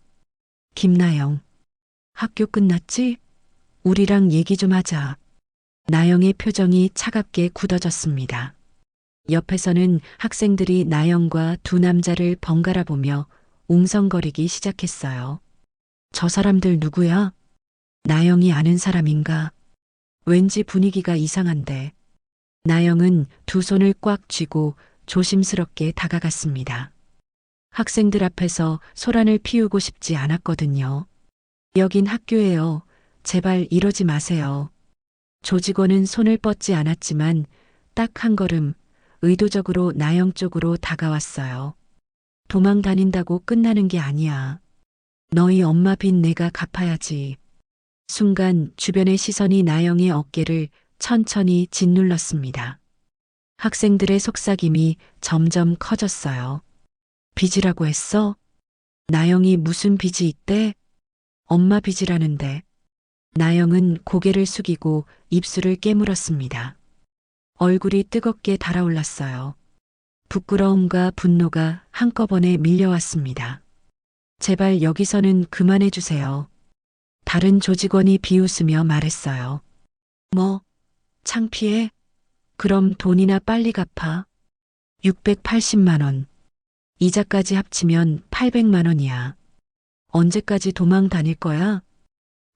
[SPEAKER 2] 김나영, 학교 끝났지? 우리랑 얘기 좀 하자. 나영의 표정이 차갑게 굳어졌습니다. 옆에서는 학생들이 나영과 두 남자를 번갈아 보며 웅성거리기 시작했어요. 저 사람들 누구야? 나영이 아는 사람인가? 왠지 분위기가 이상한데. 나영은 두 손을 꽉 쥐고 조심스럽게 다가갔습니다. 학생들 앞에서 소란을 피우고 싶지 않았거든요. 여긴 학교예요. 제발 이러지 마세요. 조직원은 손을 뻗지 않았지만 딱 한 걸음 의도적으로 나영 쪽으로 다가왔어요. 도망 다닌다고 끝나는 게 아니야. 너희 엄마 빚 내가 갚아야지. 순간 주변의 시선이 나영의 어깨를 천천히 짓눌렀습니다. 학생들의 속삭임이 점점 커졌어요. 빚이라고 했어? 나영이 무슨 빚이 있대? 엄마 빚이라는데. 나영은 고개를 숙이고 입술을 깨물었습니다. 얼굴이 뜨겁게 달아올랐어요. 부끄러움과 분노가 한꺼번에 밀려왔습니다. 제발 여기서는 그만해 주세요. 다른 조직원이 비웃으며 말했어요. 뭐, 창피해? 그럼 돈이나 빨리 갚아. 680만 원. 이자까지 합치면 800만 원이야. 언제까지 도망 다닐 거야?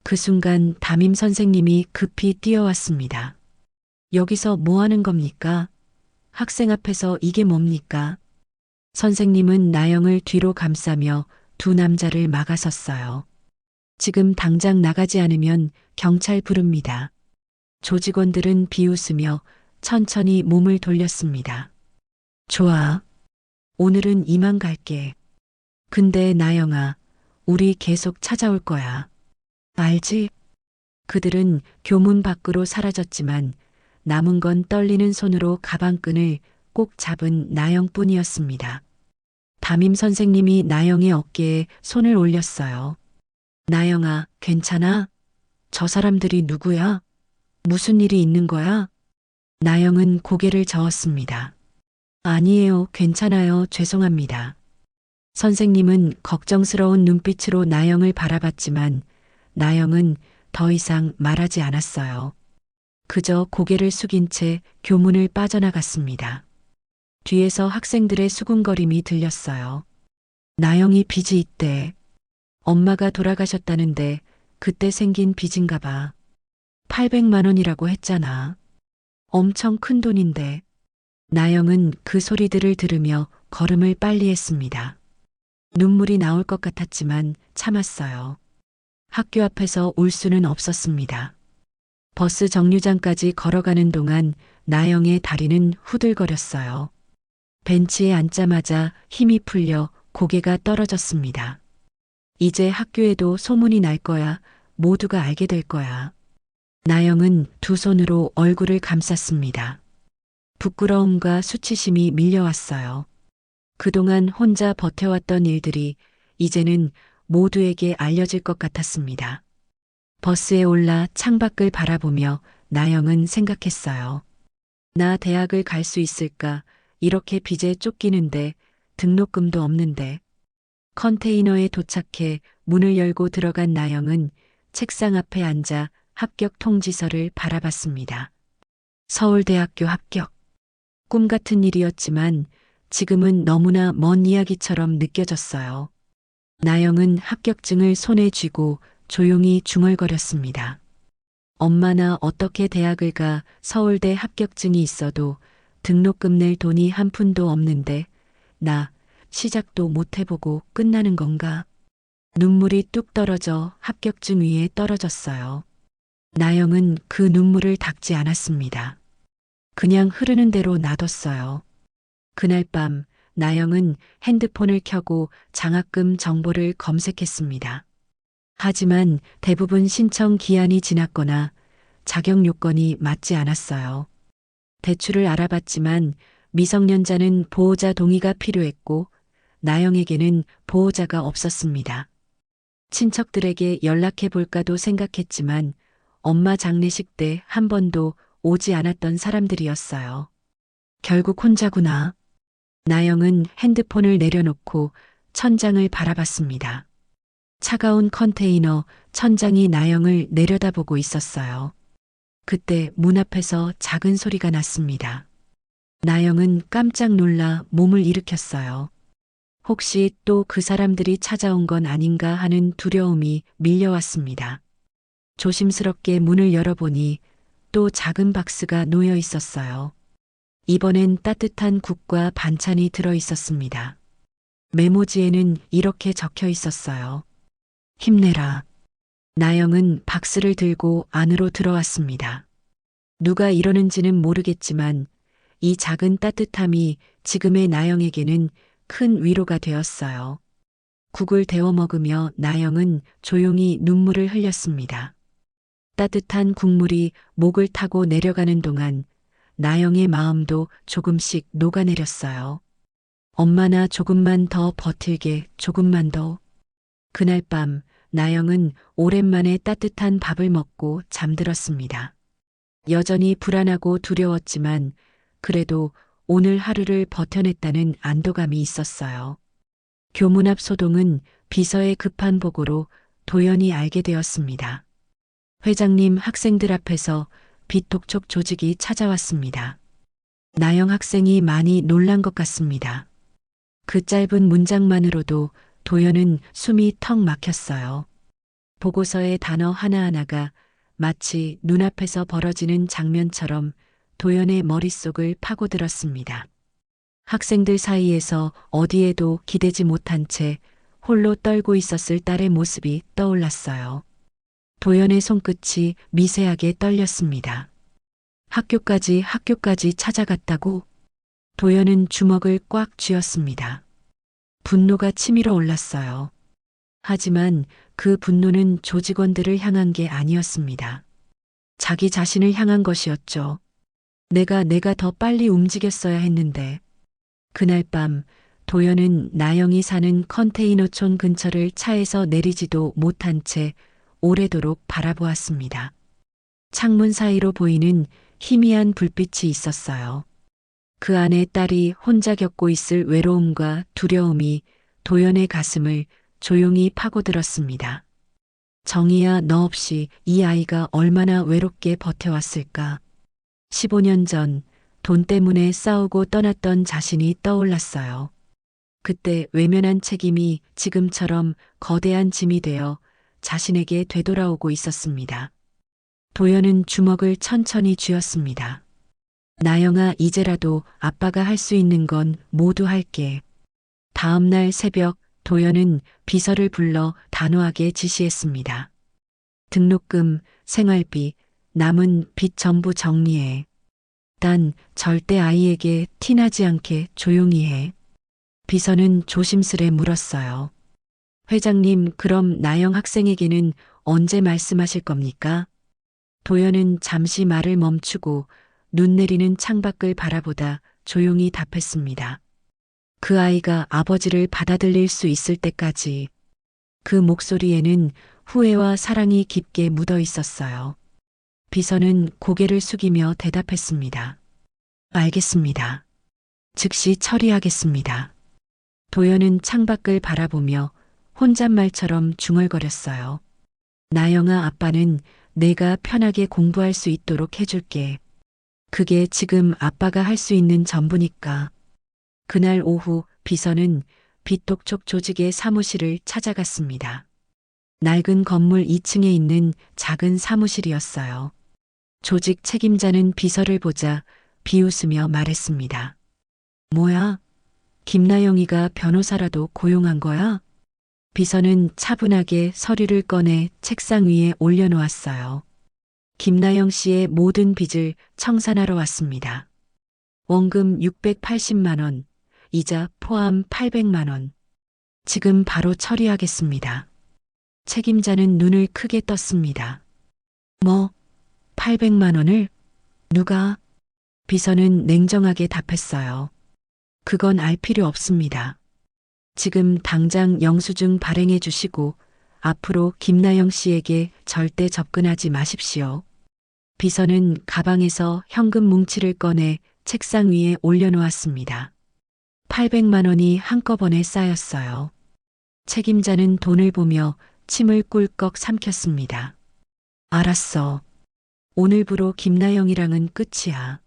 [SPEAKER 2] 그 순간 담임 선생님이 급히 뛰어왔습니다. 여기서 뭐 하는 겁니까? 학생 앞에서 이게 뭡니까? 선생님은 나영을 뒤로 감싸며 두 남자를 막아섰어요. 지금 당장 나가지 않으면 경찰 부릅니다. 조직원들은 비웃으며 천천히 몸을 돌렸습니다. 좋아. 오늘은 이만 갈게. 근데 나영아, 우리 계속 찾아올 거야. 알지? 그들은 교문 밖으로 사라졌지만 남은 건 떨리는 손으로 가방끈을 꼭 잡은 나영뿐이었습니다. 담임 선생님이 나영의 어깨에 손을 올렸어요. 나영아, 괜찮아? 저 사람들이 누구야? 무슨 일이 있는 거야? 나영은 고개를 저었습니다. 아니에요, 괜찮아요, 죄송합니다. 선생님은 걱정스러운 눈빛으로 나영을 바라봤지만 나영은 더 이상 말하지 않았어요. 그저 고개를 숙인 채 교문을 빠져나갔습니다. 뒤에서 학생들의 수군거림이 들렸어요. 나영이 빚이 있대. 엄마가 돌아가셨다는데 그때 생긴 빚인가 봐. 800만 원이라고 했잖아. 엄청 큰 돈인데. 나영은 그 소리들을 들으며 걸음을 빨리 했습니다. 눈물이 나올 것 같았지만 참았어요. 학교 앞에서 울 수는 없었습니다. 버스 정류장까지 걸어가는 동안 나영의 다리는 후들거렸어요. 벤치에 앉자마자 힘이 풀려 고개가 떨어졌습니다. 이제 학교에도 소문이 날 거야. 모두가 알게 될 거야. 나영은 두 손으로 얼굴을 감쌌습니다. 부끄러움과 수치심이 밀려왔어요. 그동안 혼자 버텨왔던 일들이 이제는 모두에게 알려질 것 같았습니다. 버스에 올라 창밖을 바라보며 나영은 생각했어요. 나 대학을 갈 수 있을까? 이렇게 빚에 쫓기는데 등록금도 없는데. 컨테이너에 도착해 문을 열고 들어간 나영은 책상 앞에 앉아 합격 통지서를 바라봤습니다. 서울대학교 합격. 꿈 같은 일이었지만 지금은 너무나 먼 이야기처럼 느껴졌어요. 나영은 합격증을 손에 쥐고 조용히 중얼거렸습니다. 엄마나 어떻게 대학을 가 서울대 합격증이 있어도 등록금 낼 돈이 한 푼도 없는데 나 시작도 못 해보고 끝나는 건가? 눈물이 뚝 떨어져 합격증 위에 떨어졌어요. 나영은 그 눈물을 닦지 않았습니다. 그냥 흐르는 대로 놔뒀어요. 그날 밤 나영은 핸드폰을 켜고 장학금 정보를 검색했습니다. 하지만 대부분 신청 기한이 지났거나 자격 요건이 맞지 않았어요. 대출을 알아봤지만 미성년자는 보호자 동의가 필요했고 나영에게는 보호자가 없었습니다. 친척들에게 연락해 볼까도 생각했지만 엄마 장례식 때 한 번도 오지 않았던 사람들이었어요. 결국 혼자구나. 나영은 핸드폰을 내려놓고 천장을 바라봤습니다. 차가운 컨테이너 천장이 나영을 내려다보고 있었어요. 그때 문 앞에서 작은 소리가 났습니다. 나영은 깜짝 놀라 몸을 일으켰어요. 혹시 또 그 사람들이 찾아온 건 아닌가 하는 두려움이 밀려왔습니다. 조심스럽게 문을 열어보니 또 작은 박스가 놓여 있었어요. 이번엔 따뜻한 국과 반찬이 들어 있었습니다. 메모지에는 이렇게 적혀 있었어요. 힘내라. 나영은 박스를 들고 안으로 들어왔습니다. 누가 이러는지는 모르겠지만 이 작은 따뜻함이 지금의 나영에게는 큰 위로가 되었어요. 국을 데워 먹으며 나영은 조용히 눈물을 흘렸습니다. 따뜻한 국물이 목을 타고 내려가는 동안 나영의 마음도 조금씩 녹아내렸어요. 엄마나 조금만 더 버틸게, 조금만 더. 그날 밤 나영은 오랜만에 따뜻한 밥을 먹고 잠들었습니다. 여전히 불안하고 두려웠지만 그래도 오늘 하루를 버텨냈다는 안도감이 있었어요. 교문 앞 소동은 비서의 급한 보고로 도연히 알게 되었습니다. 회장님 학생들 앞에서 비톡촉 조직이 찾아왔습니다. 나영 학생이 많이 놀란 것 같습니다. 그 짧은 문장만으로도 도연은 숨이 턱 막혔어요. 보고서의 단어 하나하나가 마치 눈앞에서 벌어지는 장면처럼 도연의 머릿속을 파고들었습니다. 학생들 사이에서 어디에도 기대지 못한 채 홀로 떨고 있었을 딸의 모습이 떠올랐어요. 도연의 손끝이 미세하게 떨렸습니다. 학교까지 찾아갔다고? 도연은 주먹을 꽉 쥐었습니다. 분노가 치밀어 올랐어요. 하지만 그 분노는 조직원들을 향한 게 아니었습니다. 자기 자신을 향한 것이었죠. 내가 더 빨리 움직였어야 했는데. 그날 밤 도연은 나영이 사는 컨테이너촌 근처를 차에서 내리지도 못한 채 오래도록 바라보았습니다. 창문 사이로 보이는 희미한 불빛이 있었어요. 그 안에 딸이 혼자 겪고 있을 외로움과 두려움이 도연의 가슴을 조용히 파고들었습니다. 정희야, 너 없이 이 아이가 얼마나 외롭게 버텨왔을까? 15년 전 돈 때문에 싸우고 떠났던 자신이 떠올랐어요. 그때 외면한 책임이 지금처럼 거대한 짐이 되어 자신에게 되돌아오고 있었습니다. 도연은 주먹을 천천히 쥐었습니다. 나영아, 이제라도 아빠가 할 수 있는 건 모두 할게. 다음 날 새벽 도연은 비서를 불러 단호하게 지시했습니다. 등록금, 생활비, 남은 빚 전부 정리해. 단 절대 아이에게 티나지 않게 조용히 해. 비서는 조심스레 물었어요. 회장님, 그럼 나영 학생에게는 언제 말씀하실 겁니까? 도연은 잠시 말을 멈추고 눈 내리는 창밖을 바라보다 조용히 답했습니다. 그 아이가 아버지를 받아들일 수 있을 때까지. 그 목소리에는 후회와 사랑이 깊게 묻어 있었어요. 비서는 고개를 숙이며 대답했습니다. 알겠습니다. 즉시 처리하겠습니다. 도연은 창밖을 바라보며 혼잣말처럼 중얼거렸어요. 나영아, 아빠는 내가 편하게 공부할 수 있도록 해줄게. 그게 지금 아빠가 할 수 있는 전부니까. 그날 오후 비서는 빚독촉 조직의 사무실을 찾아갔습니다. 낡은 건물 2층에 있는 작은 사무실이었어요. 조직 책임자는 비서를 보자 비웃으며 말했습니다. 뭐야? 김나영이가 변호사라도 고용한 거야? 비서는 차분하게 서류를 꺼내 책상 위에 올려놓았어요. 김나영 씨의 모든 빚을 청산하러 왔습니다. 원금 680만 원, 이자 포함 800만 원. 지금 바로 처리하겠습니다. 책임자는 눈을 크게 떴습니다. 뭐, 800만 원을? 누가? 비서는 냉정하게 답했어요. 그건 알 필요 없습니다. 지금 당장 영수증 발행해 주시고 앞으로 김나영 씨에게 절대 접근하지 마십시오. 비서는 가방에서 현금 뭉치를 꺼내 책상 위에 올려놓았습니다. 800만 원이 한꺼번에 쌓였어요. 책임자는 돈을 보며 침을 꿀꺽 삼켰습니다. 알았어. 오늘부로 김나영이랑은 끝이야.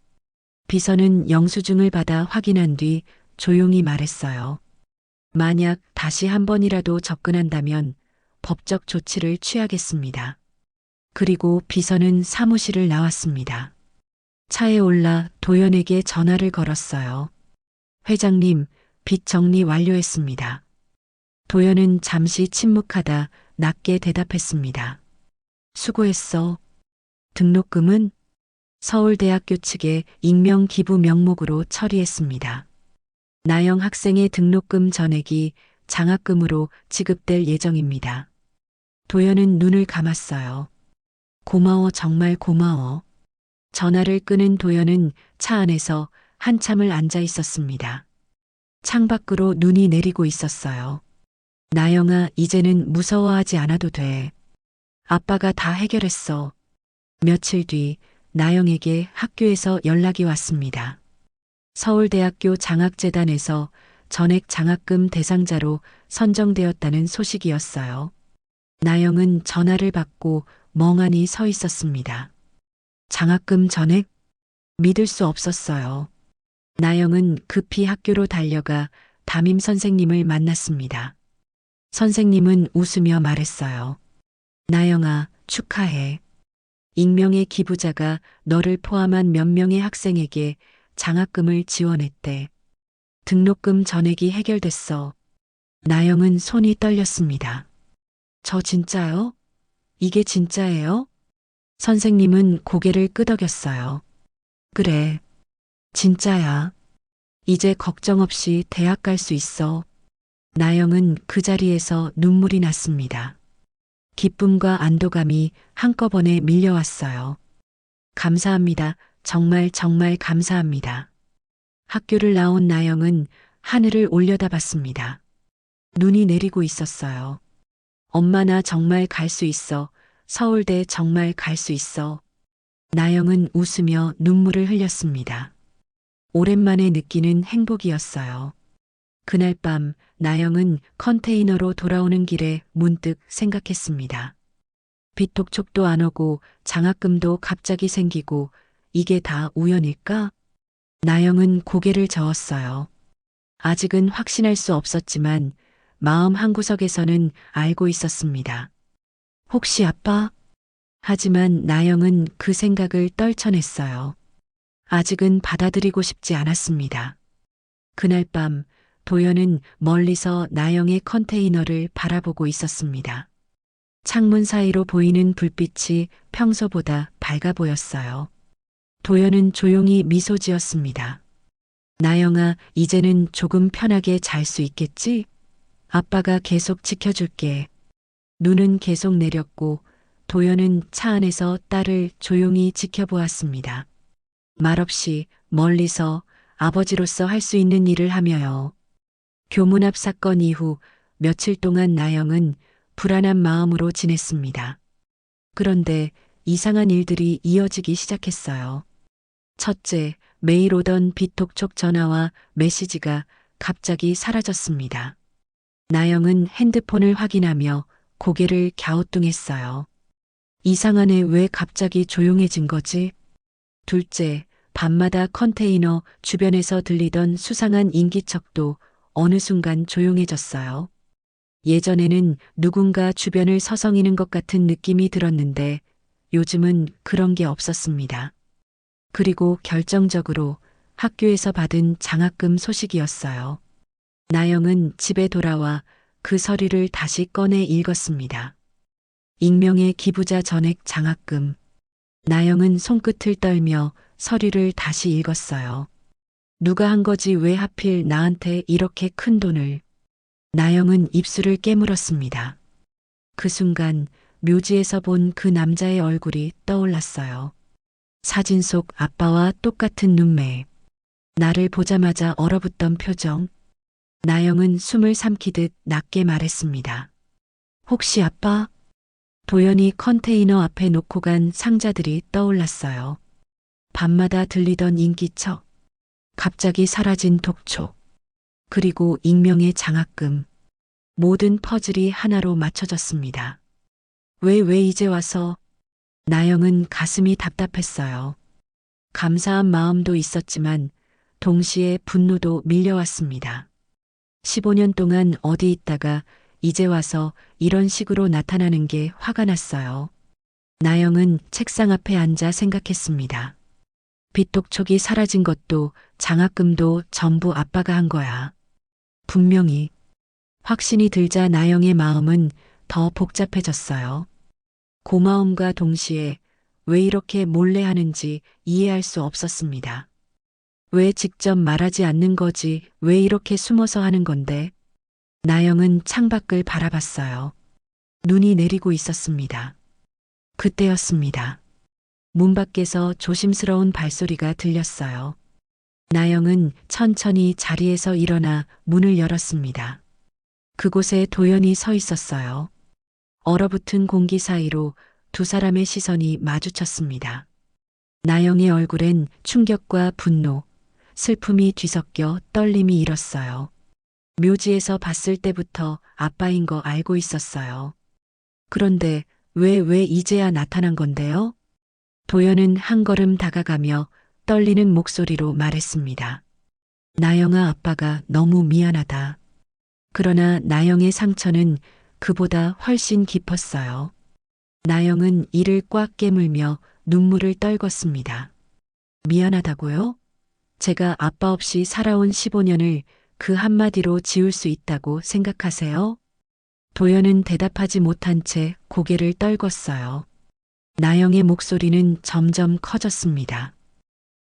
[SPEAKER 2] 비서는 영수증을 받아 확인한 뒤 조용히 말했어요. 만약 다시 한 번이라도 접근한다면 법적 조치를 취하겠습니다. 그리고 비서는 사무실을 나왔습니다. 차에 올라 도연에게 전화를 걸었어요. 회장님, 빚 정리 완료했습니다. 도연은 잠시 침묵하다 낮게 대답했습니다. 수고했어. 등록금은 서울대학교 측의 익명 기부 명목으로 처리했습니다. 나영 학생의 등록금 전액이 장학금으로 지급될 예정입니다. 도연은 눈을 감았어요. 고마워, 정말 고마워. 전화를 끄는 도연은 차 안에서 한참을 앉아 있었습니다. 창밖으로 눈이 내리고 있었어요. 나영아, 이제는 무서워하지 않아도 돼. 아빠가 다 해결했어. 며칠 뒤 나영에게 학교에서 연락이 왔습니다. 서울대학교 장학재단에서 전액 장학금 대상자로 선정되었다는 소식이었어요. 나영은 전화를 받고 멍하니 서 있었습니다. 장학금 전액? 믿을 수 없었어요. 나영은 급히 학교로 달려가 담임 선생님을 만났습니다. 선생님은 웃으며 말했어요. 나영아, 축하해. 익명의 기부자가 너를 포함한 몇 명의 학생에게 장학금을 지원했대. 등록금 전액이 해결됐어. 나영은 손이 떨렸습니다. 저 진짜요? 이게 진짜예요? 선생님은 고개를 끄덕였어요. 그래, 진짜야. 이제 걱정 없이 대학 갈 수 있어. 나영은 그 자리에서 눈물이 났습니다. 기쁨과 안도감이 한꺼번에 밀려왔어요. 감사합니다. 정말 정말 감사합니다. 학교를 나온 나영은 하늘을 올려다봤습니다. 눈이 내리고 있었어요. 엄마 나 정말 갈 수 있어. 서울대 정말 갈 수 있어. 나영은 웃으며 눈물을 흘렸습니다. 오랜만에 느끼는 행복이었어요. 그날 밤 나영은 컨테이너로 돌아오는 길에 문득 생각했습니다. 비톡촉도 안 오고 장학금도 갑자기 생기고 이게 다 우연일까? 나영은 고개를 저었어요. 아직은 확신할 수 없었지만 마음 한구석에서는 알고 있었습니다. 혹시 아빠? 하지만 나영은 그 생각을 떨쳐냈어요. 아직은 받아들이고 싶지 않았습니다. 그날 밤 도연은 멀리서 나영의 컨테이너를 바라보고 있었습니다. 창문 사이로 보이는 불빛이 평소보다 밝아 보였어요. 도연은 조용히 미소 지었습니다. 나영아, 이제는 조금 편하게 잘 수 있겠지? 아빠가 계속 지켜줄게. 눈은 계속 내렸고 도연은 차 안에서 딸을 조용히 지켜보았습니다. 말없이 멀리서 아버지로서 할 수 있는 일을 하며요. 교문 앞 사건 이후 며칠 동안 나영은 불안한 마음으로 지냈습니다. 그런데 이상한 일들이 이어지기 시작했어요. 첫째, 매일 오던 비톡촉 전화와 메시지가 갑자기 사라졌습니다. 나영은 핸드폰을 확인하며 고개를 갸우뚱했어요. 이상하네, 왜 갑자기 조용해진 거지? 둘째, 밤마다 컨테이너 주변에서 들리던 수상한 인기척도 어느 순간 조용해졌어요. 예전에는 누군가 주변을 서성이는 것 같은 느낌이 들었는데 요즘은 그런 게 없었습니다. 그리고 결정적으로 학교에서 받은 장학금 소식이었어요. 나영은 집에 돌아와 그 서류를 다시 꺼내 읽었습니다. 익명의 기부자 전액 장학금. 나영은 손끝을 떨며 서류를 다시 읽었어요. 누가 한 거지, 왜 하필 나한테 이렇게 큰 돈을. 나영은 입술을 깨물었습니다. 그 순간 묘지에서 본 그 남자의 얼굴이 떠올랐어요. 사진 속 아빠와 똑같은 눈매. 나를 보자마자 얼어붙던 표정. 나영은 숨을 삼키듯 낮게 말했습니다. 혹시 아빠? 도연이 컨테이너 앞에 놓고 간 상자들이 떠올랐어요. 밤마다 들리던 인기척, 갑자기 사라진 독촉, 그리고 익명의 장학금. 모든 퍼즐이 하나로 맞춰졌습니다. 왜 이제 와서? 나영은 가슴이 답답했어요. 감사한 마음도 있었지만 동시에 분노도 밀려왔습니다. 15년 동안 어디 있다가 이제 와서 이런 식으로 나타나는 게 화가 났어요. 나영은 책상 앞에 앉아 생각했습니다. 빚독촉이 사라진 것도 장학금도 전부 아빠가 한 거야. 분명히. 확신이 들자 나영의 마음은 더 복잡해졌어요. 고마움과 동시에 왜 이렇게 몰래 하는지 이해할 수 없었습니다. 왜 직접 말하지 않는 거지, 왜 이렇게 숨어서 하는 건데? 나영은 창밖을 바라봤어요. 눈이 내리고 있었습니다. 그때였습니다. 문 밖에서 조심스러운 발소리가 들렸어요. 나영은 천천히 자리에서 일어나 문을 열었습니다. 그곳에 도연이 서 있었어요. 얼어붙은 공기 사이로 두 사람의 시선이 마주쳤습니다. 나영의 얼굴엔 충격과 분노, 슬픔이 뒤섞여 떨림이 일었어요. 묘지에서 봤을 때부터 아빠인 거 알고 있었어요. 그런데 왜 이제야 나타난 건데요? 도연은 한 걸음 다가가며 떨리는 목소리로 말했습니다. 나영아, 아빠가 너무 미안하다. 그러나 나영의 상처는 그보다 훨씬 깊었어요. 나영은 이를 꽉 깨물며 눈물을 떨궜습니다. 미안하다고요? 제가 아빠 없이 살아온 15년을 그 한마디로 지울 수 있다고 생각하세요? 도연은 대답하지 못한 채 고개를 떨궜어요. 나영의 목소리는 점점 커졌습니다.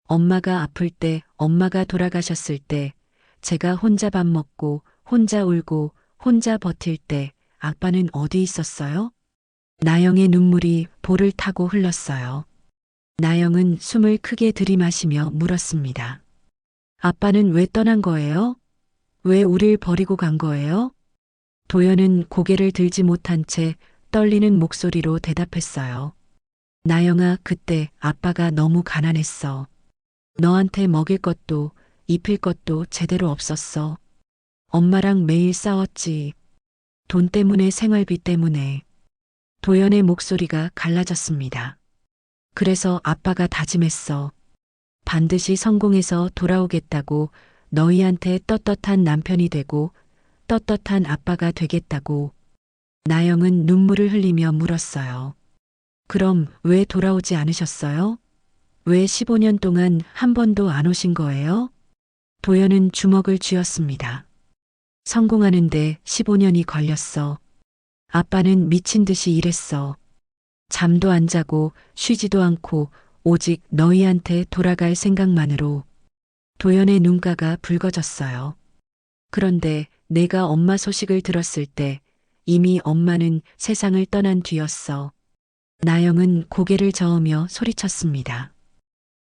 [SPEAKER 2] 엄마가 아플 때, 엄마가 돌아가셨을 때, 제가 혼자 밥 먹고, 혼자 울고, 혼자 버틸 때, 아빠는 어디 있었어요? 나영의 눈물이 볼을 타고 흘렀어요. 나영은 숨을 크게 들이마시며 물었습니다. 아빠는 왜 떠난 거예요? 왜 우릴 버리고 간 거예요? 도연은 고개를 들지 못한 채 떨리는 목소리로 대답했어요. 나영아, 그때 아빠가 너무 가난했어. 너한테 먹일 것도 입힐 것도 제대로 없었어. 엄마랑 매일 싸웠지. 돈 때문에, 생활비 때문에. 도연의 목소리가 갈라졌습니다. 그래서 아빠가 다짐했어. 반드시 성공해서 돌아오겠다고, 너희한테 떳떳한 남편이 되고 떳떳한 아빠가 되겠다고. 나영은 눈물을 흘리며 물었어요. 그럼 왜 돌아오지 않으셨어요? 왜 15년 동안 한 번도 안 오신 거예요? 도연은 주먹을 쥐었습니다. 성공하는데 15년이 걸렸어. 아빠는 미친 듯이 일했어. 잠도 안 자고 쉬지도 않고 오직 너희한테 돌아갈 생각만으로. 도연의 눈가가 붉어졌어요. 그런데 내가 엄마 소식을 들었을 때 이미 엄마는 세상을 떠난 뒤였어. 나영은 고개를 저으며 소리쳤습니다.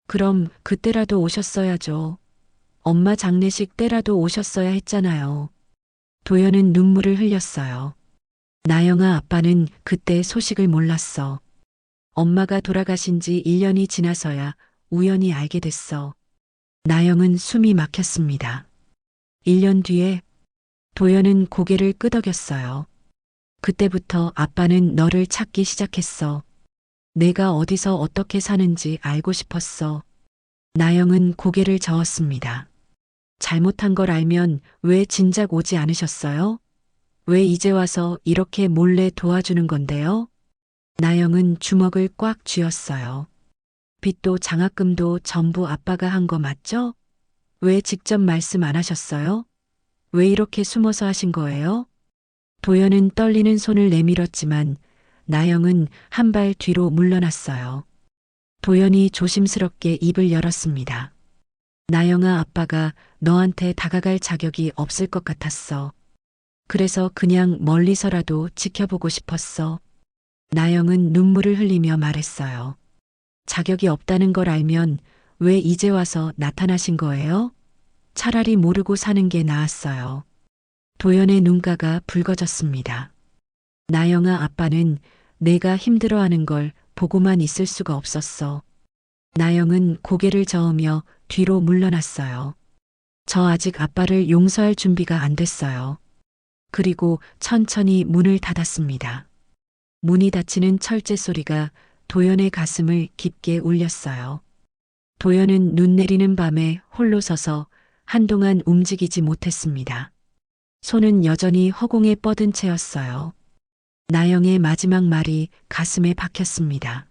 [SPEAKER 2] 그럼 그때라도 오셨어야죠. 엄마 장례식 때라도 오셨어야 했잖아요. 도연은 눈물을 흘렸어요. 나영아, 아빠는 그때 소식을 몰랐어. 엄마가 돌아가신 지 1년이 지나서야 우연히 알게 됐어. 나영은 숨이 막혔습니다. 1년 뒤에 도연은 고개를 끄덕였어요. 그때부터 아빠는 너를 찾기 시작했어. 내가 어디서 어떻게 사는지 알고 싶었어. 나영은 고개를 저었습니다. 잘못한 걸 알면 왜 진작 오지 않으셨어요? 왜 이제 와서 이렇게 몰래 도와주는 건데요? 나영은 주먹을 꽉 쥐었어요. 빚도 장학금도 전부 아빠가 한 거 맞죠? 왜 직접 말씀 안 하셨어요? 왜 이렇게 숨어서 하신 거예요? 도연은 떨리는 손을 내밀었지만 나영은 한 발 뒤로 물러났어요. 도연이 조심스럽게 입을 열었습니다. 나영아, 아빠가 너한테 다가갈 자격이 없을 것 같았어. 그래서 그냥 멀리서라도 지켜보고 싶었어. 나영은 눈물을 흘리며 말했어요. 자격이 없다는 걸 알면 왜 이제 와서 나타나신 거예요? 차라리 모르고 사는 게 나았어요. 도연의 눈가가 붉어졌습니다. 나영아, 아빠는 내가 힘들어하는 걸 보고만 있을 수가 없었어. 나영은 고개를 저으며 뒤로 물러났어요. 저 아직 아빠를 용서할 준비가 안 됐어요. 그리고 천천히 문을 닫았습니다. 문이 닫히는 철제 소리가 도연의 가슴을 깊게 울렸어요. 도연은 눈 내리는 밤에 홀로 서서 한동안 움직이지 못했습니다. 손은 여전히 허공에 뻗은 채였어요. 나영의 마지막 말이 가슴에 박혔습니다.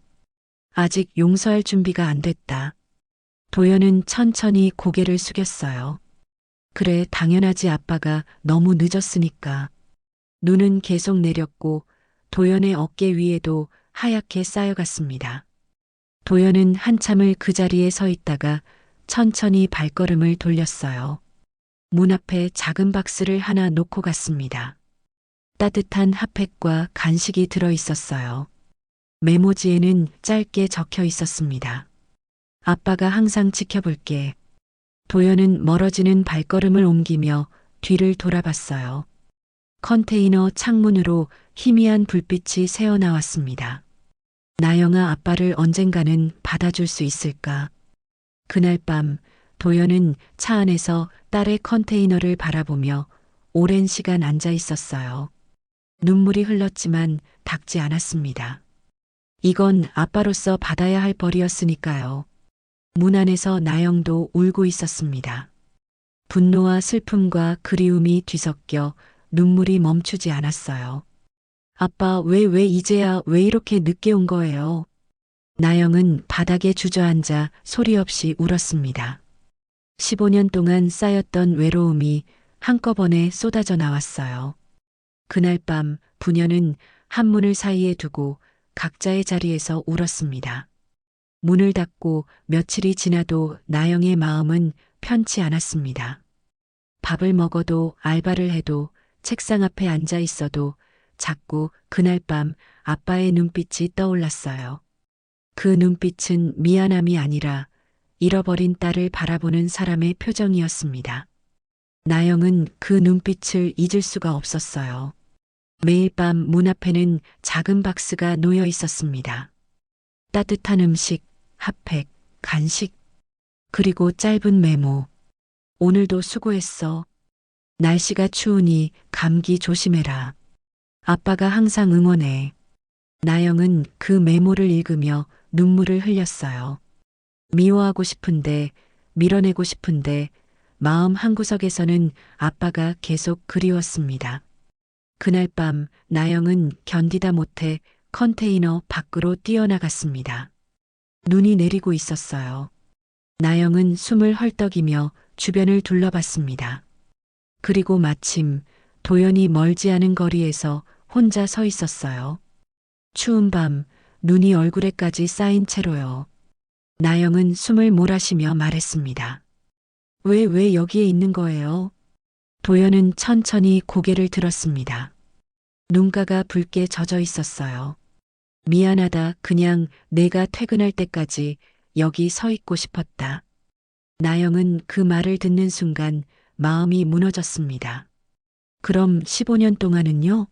[SPEAKER 2] 아직 용서할 준비가 안 됐다. 도연은 천천히 고개를 숙였어요. 그래, 당연하지, 아빠가 너무 늦었으니까. 눈은 계속 내렸고 도연의 어깨 위에도 하얗게 쌓여갔습니다. 도연은 한참을 그 자리에 서 있다가 천천히 발걸음을 돌렸어요. 문 앞에 작은 박스를 하나 놓고 갔습니다. 따뜻한 핫팩과 간식이 들어 있었어요. 메모지에는 짧게 적혀 있었습니다. 아빠가 항상 지켜볼게. 도연은 멀어지는 발걸음을 옮기며 뒤를 돌아봤어요. 컨테이너 창문으로 희미한 불빛이 새어나왔습니다. 나영아, 아빠를 언젠가는 받아줄 수 있을까? 그날 밤 도연은 차 안에서 딸의 컨테이너를 바라보며 오랜 시간 앉아 있었어요. 눈물이 흘렀지만 닦지 않았습니다. 이건 아빠로서 받아야 할 벌이었으니까요. 문 안에서 나영도 울고 있었습니다. 분노와 슬픔과 그리움이 뒤섞여 눈물이 멈추지 않았어요. 아빠, 왜 이제야 왜 이렇게 늦게 온 거예요? 나영은 바닥에 주저앉아 소리 없이 울었습니다. 15년 동안 쌓였던 외로움이 한꺼번에 쏟아져 나왔어요. 그날 밤 부녀는 한문을 사이에 두고 각자의 자리에서 울었습니다. 문을 닫고 며칠이 지나도 나영의 마음은 편치 않았습니다. 밥을 먹어도 알바를 해도 책상 앞에 앉아 있어도 자꾸 그날 밤 아빠의 눈빛이 떠올랐어요. 그 눈빛은 미안함이 아니라 잃어버린 딸을 바라보는 사람의 표정이었습니다. 나영은 그 눈빛을 잊을 수가 없었어요. 매일 밤 문 앞에는 작은 박스가 놓여 있었습니다. 따뜻한 음식, 핫팩, 간식, 그리고 짧은 메모. 오늘도 수고했어. 날씨가 추우니 감기 조심해라. 아빠가 항상 응원해. 나영은 그 메모를 읽으며 눈물을 흘렸어요. 미워하고 싶은데, 밀어내고 싶은데, 마음 한구석에서는 아빠가 계속 그리웠습니다. 그날 밤 나영은 견디다 못해 컨테이너 밖으로 뛰어나갔습니다. 눈이 내리고 있었어요. 나영은 숨을 헐떡이며 주변을 둘러봤습니다. 그리고 마침 도연이 멀지 않은 거리에서 혼자 서 있었어요. 추운 밤 눈이 얼굴에까지 쌓인 채로요. 나영은 숨을 몰아쉬며 말했습니다. 왜 여기에 있는 거예요? 도연은 천천히 고개를 들었습니다. 눈가가 붉게 젖어 있었어요. 미안하다. 그냥 내가 퇴근할 때까지 여기 서 있고 싶었다. 나영은 그 말을 듣는 순간 마음이 무너졌습니다. 그럼 15년 동안은요?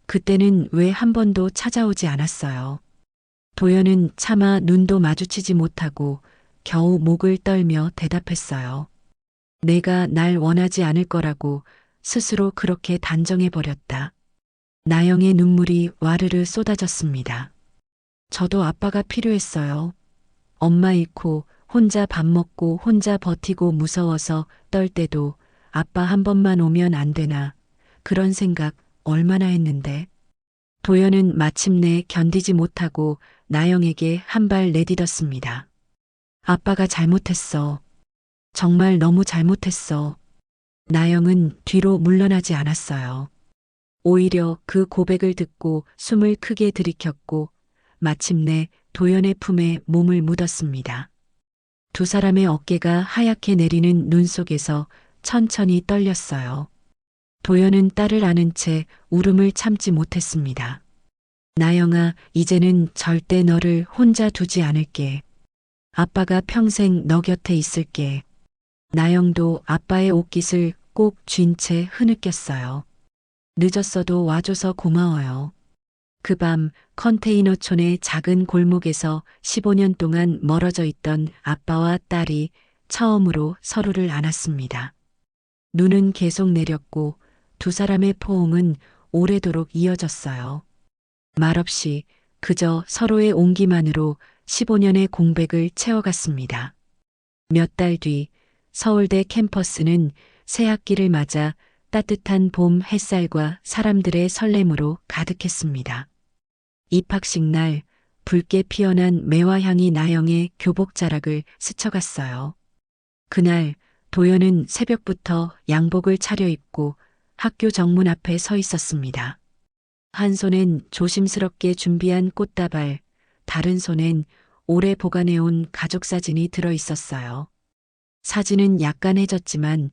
[SPEAKER 2] 그때는 왜 한 번도 찾아오지 않았어요. 도연은 차마 눈도 마주치지 못하고 겨우 목을 떨며 대답했어요. 내가 날 원하지 않을 거라고 스스로 그렇게 단정해버렸다. 나영의 눈물이 와르르 쏟아졌습니다. 저도 아빠가 필요했어요. 엄마 잃고 혼자 밥 먹고 혼자 버티고 무서워서 떨 때도 아빠 한 번만 오면 안 되나 그런 생각 얼마나 했는데. 도연은 마침내 견디지 못하고 나영에게 한 발 내딛었습니다. 아빠가 잘못했어. 정말 너무 잘못했어. 나영은 뒤로 물러나지 않았어요. 오히려 그 고백을 듣고 숨을 크게 들이켰고 마침내 도연의 품에 몸을 묻었습니다. 두 사람의 어깨가 하얗게 내리는 눈 속에서 천천히 떨렸어요. 도연은 딸을 안은 채 울음을 참지 못했습니다. 나영아, 이제는 절대 너를 혼자 두지 않을게. 아빠가 평생 너 곁에 있을게. 나영도 아빠의 옷깃을 꼭 쥔 채 흐느꼈어요. 늦었어도 와줘서 고마워요. 그 밤 컨테이너촌의 작은 골목에서 15년 동안 멀어져 있던 아빠와 딸이 처음으로 서로를 안았습니다. 눈은 계속 내렸고 두 사람의 포옹은 오래도록 이어졌어요. 말없이 그저 서로의 온기만으로 15년의 공백을 채워갔습니다. 몇 달 뒤 서울대 캠퍼스는 새 학기를 맞아 따뜻한 봄 햇살과 사람들의 설렘으로 가득했습니다. 입학식 날 붉게 피어난 매화향이 나영의 교복 자락을 스쳐갔어요. 그날 도연은 새벽부터 양복을 차려입고 학교 정문 앞에 서 있었습니다. 한 손엔 조심스럽게 준비한 꽃다발, 다른 손엔 오래 보관해온 가족 사진이 들어 있었어요. 사진은 약간 해졌지만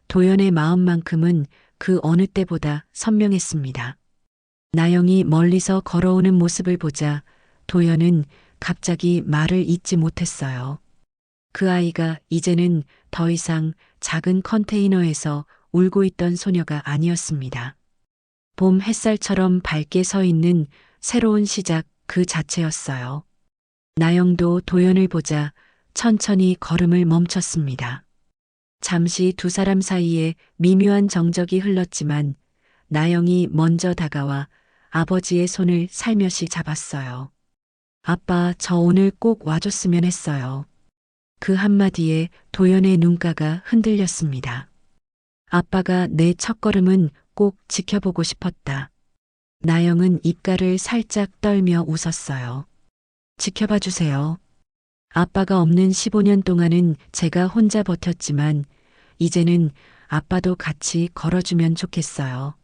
[SPEAKER 2] 도연의 마음만큼은 그 어느 때보다 선명했습니다. 나영이 멀리서 걸어오는 모습을 보자 도연은 갑자기 말을 잇지 못했어요. 그 아이가 이제는 더 이상 작은 컨테이너에서 울고 있던 소녀가 아니었습니다. 봄 햇살처럼 밝게 서 있는 새로운 시작 그 자체였어요. 나영도 도연을 보자 천천히 걸음을 멈췄습니다. 잠시 두 사람 사이에 미묘한 정적이 흘렀지만 나영이 먼저 다가와 아버지의 손을 살며시 잡았어요. 아빠, 저 오늘 꼭 와줬으면 했어요. 그 한마디에 도연의 눈가가 흔들렸습니다. 아빠가 내 첫걸음은 꼭 지켜보고 싶었다. 나영은 입가를 살짝 떨며 웃었어요. 지켜봐 주세요. 아빠가 없는 15년 동안은 제가 혼자 버텼지만 이제는 아빠도 같이 걸어주면 좋겠어요.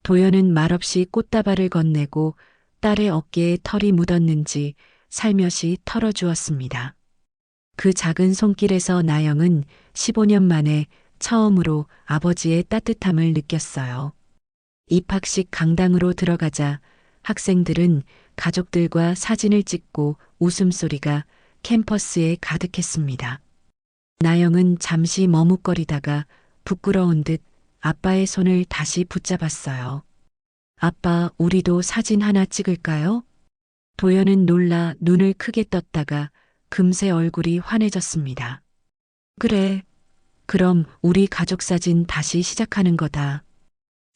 [SPEAKER 2] 도연은 말없이 꽃다발을 건네고 딸의 어깨에 털이 묻었는지 살며시 털어주었습니다. 그 작은 손길에서 나영은 15년 만에 처음으로 아버지의 따뜻함을 느꼈어요. 입학식 강당으로 들어가자 학생들은 가족들과 사진을 찍고 웃음소리가 캠퍼스에 가득했습니다. 나영은 잠시 머뭇거리다가 부끄러운 듯 아빠의 손을 다시 붙잡았어요. 아빠, 우리도 사진 하나 찍을까요? 도연은 놀라 눈을 크게 떴다가 금세 얼굴이 환해졌습니다. 그래. 그럼 우리 가족 사진 다시 시작하는 거다.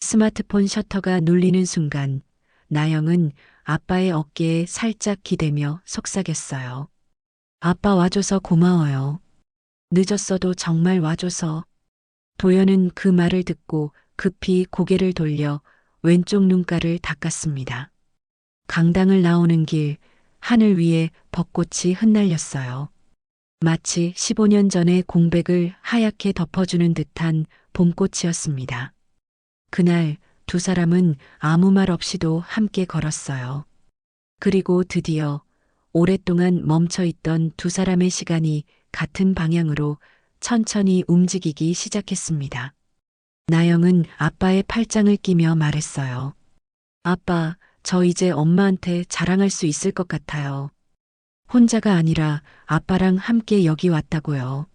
[SPEAKER 2] 스마트폰 셔터가 눌리는 순간 나영은 아빠의 어깨에 살짝 기대며 속삭였어요. 아빠 와줘서 고마워요. 늦었어도 정말 와줘서. 도연은 그 말을 듣고 급히 고개를 돌려 왼쪽 눈가를 닦았습니다. 강당을 나오는 길, 하늘 위에 벚꽃이 흩날렸어요. 마치 15년 전의 공백을 하얗게 덮어주는 듯한 봄꽃이었습니다. 그날 두 사람은 아무 말 없이도 함께 걸었어요. 그리고 드디어 오랫동안 멈춰있던 두 사람의 시간이 같은 방향으로 천천히 움직이기 시작했습니다. 나영은 아빠의 팔짱을 끼며 말했어요. 아빠, 저 이제 엄마한테 자랑할 수 있을 것 같아요. 혼자가 아니라 아빠랑 함께 여기 왔다고요.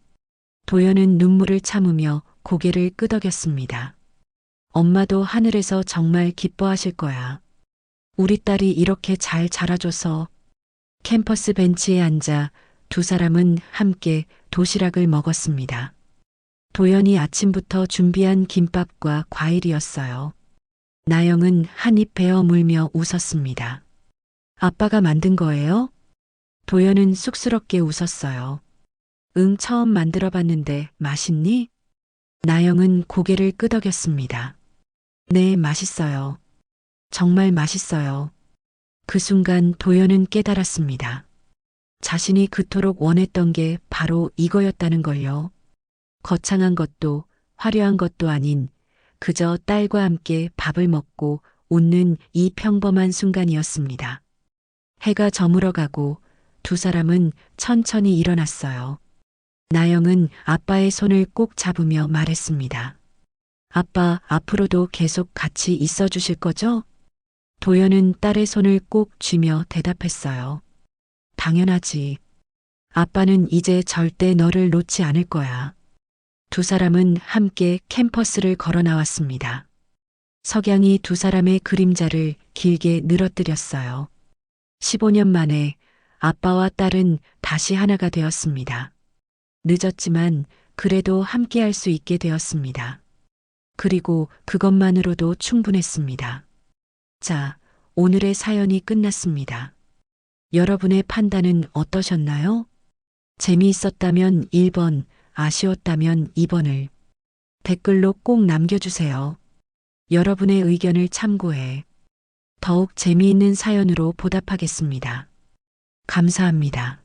[SPEAKER 2] 도연은 눈물을 참으며 고개를 끄덕였습니다. 엄마도 하늘에서 정말 기뻐하실 거야. 우리 딸이 이렇게 잘 자라줘서. 캠퍼스 벤치에 앉아 두 사람은 함께 도시락을 먹었습니다. 도연이 아침부터 준비한 김밥과 과일이었어요. 나영은 한 입 베어 물며 웃었습니다. 아빠가 만든 거예요? 도연은 쑥스럽게 웃었어요. 응, 처음 만들어 봤는데 맛있니? 나영은 고개를 끄덕였습니다. 네, 맛있어요. 정말 맛있어요. 그 순간 도연은 깨달았습니다. 자신이 그토록 원했던 게 바로 이거였다는 걸요. 거창한 것도 화려한 것도 아닌 그저 딸과 함께 밥을 먹고 웃는 이 평범한 순간이었습니다. 해가 저물어가고 두 사람은 천천히 일어났어요. 나영은 아빠의 손을 꼭 잡으며 말했습니다. 아빠, 앞으로도 계속 같이 있어 주실 거죠? 도연은 딸의 손을 꼭 쥐며 대답했어요. 당연하지. 아빠는 이제 절대 너를 놓지 않을 거야. 두 사람은 함께 캠퍼스를 걸어 나왔습니다. 석양이 두 사람의 그림자를 길게 늘어뜨렸어요. 15년 만에 아빠와 딸은 다시 하나가 되었습니다. 늦었지만 그래도 함께 할 수 있게 되었습니다. 그리고 그것만으로도 충분했습니다. 자, 오늘의 사연이 끝났습니다. 여러분의 판단은 어떠셨나요? 재미있었다면 1번, 아쉬웠다면 2번을 댓글로 꼭 남겨주세요. 여러분의 의견을 참고해 더욱 재미있는 사연으로 보답하겠습니다. 감사합니다.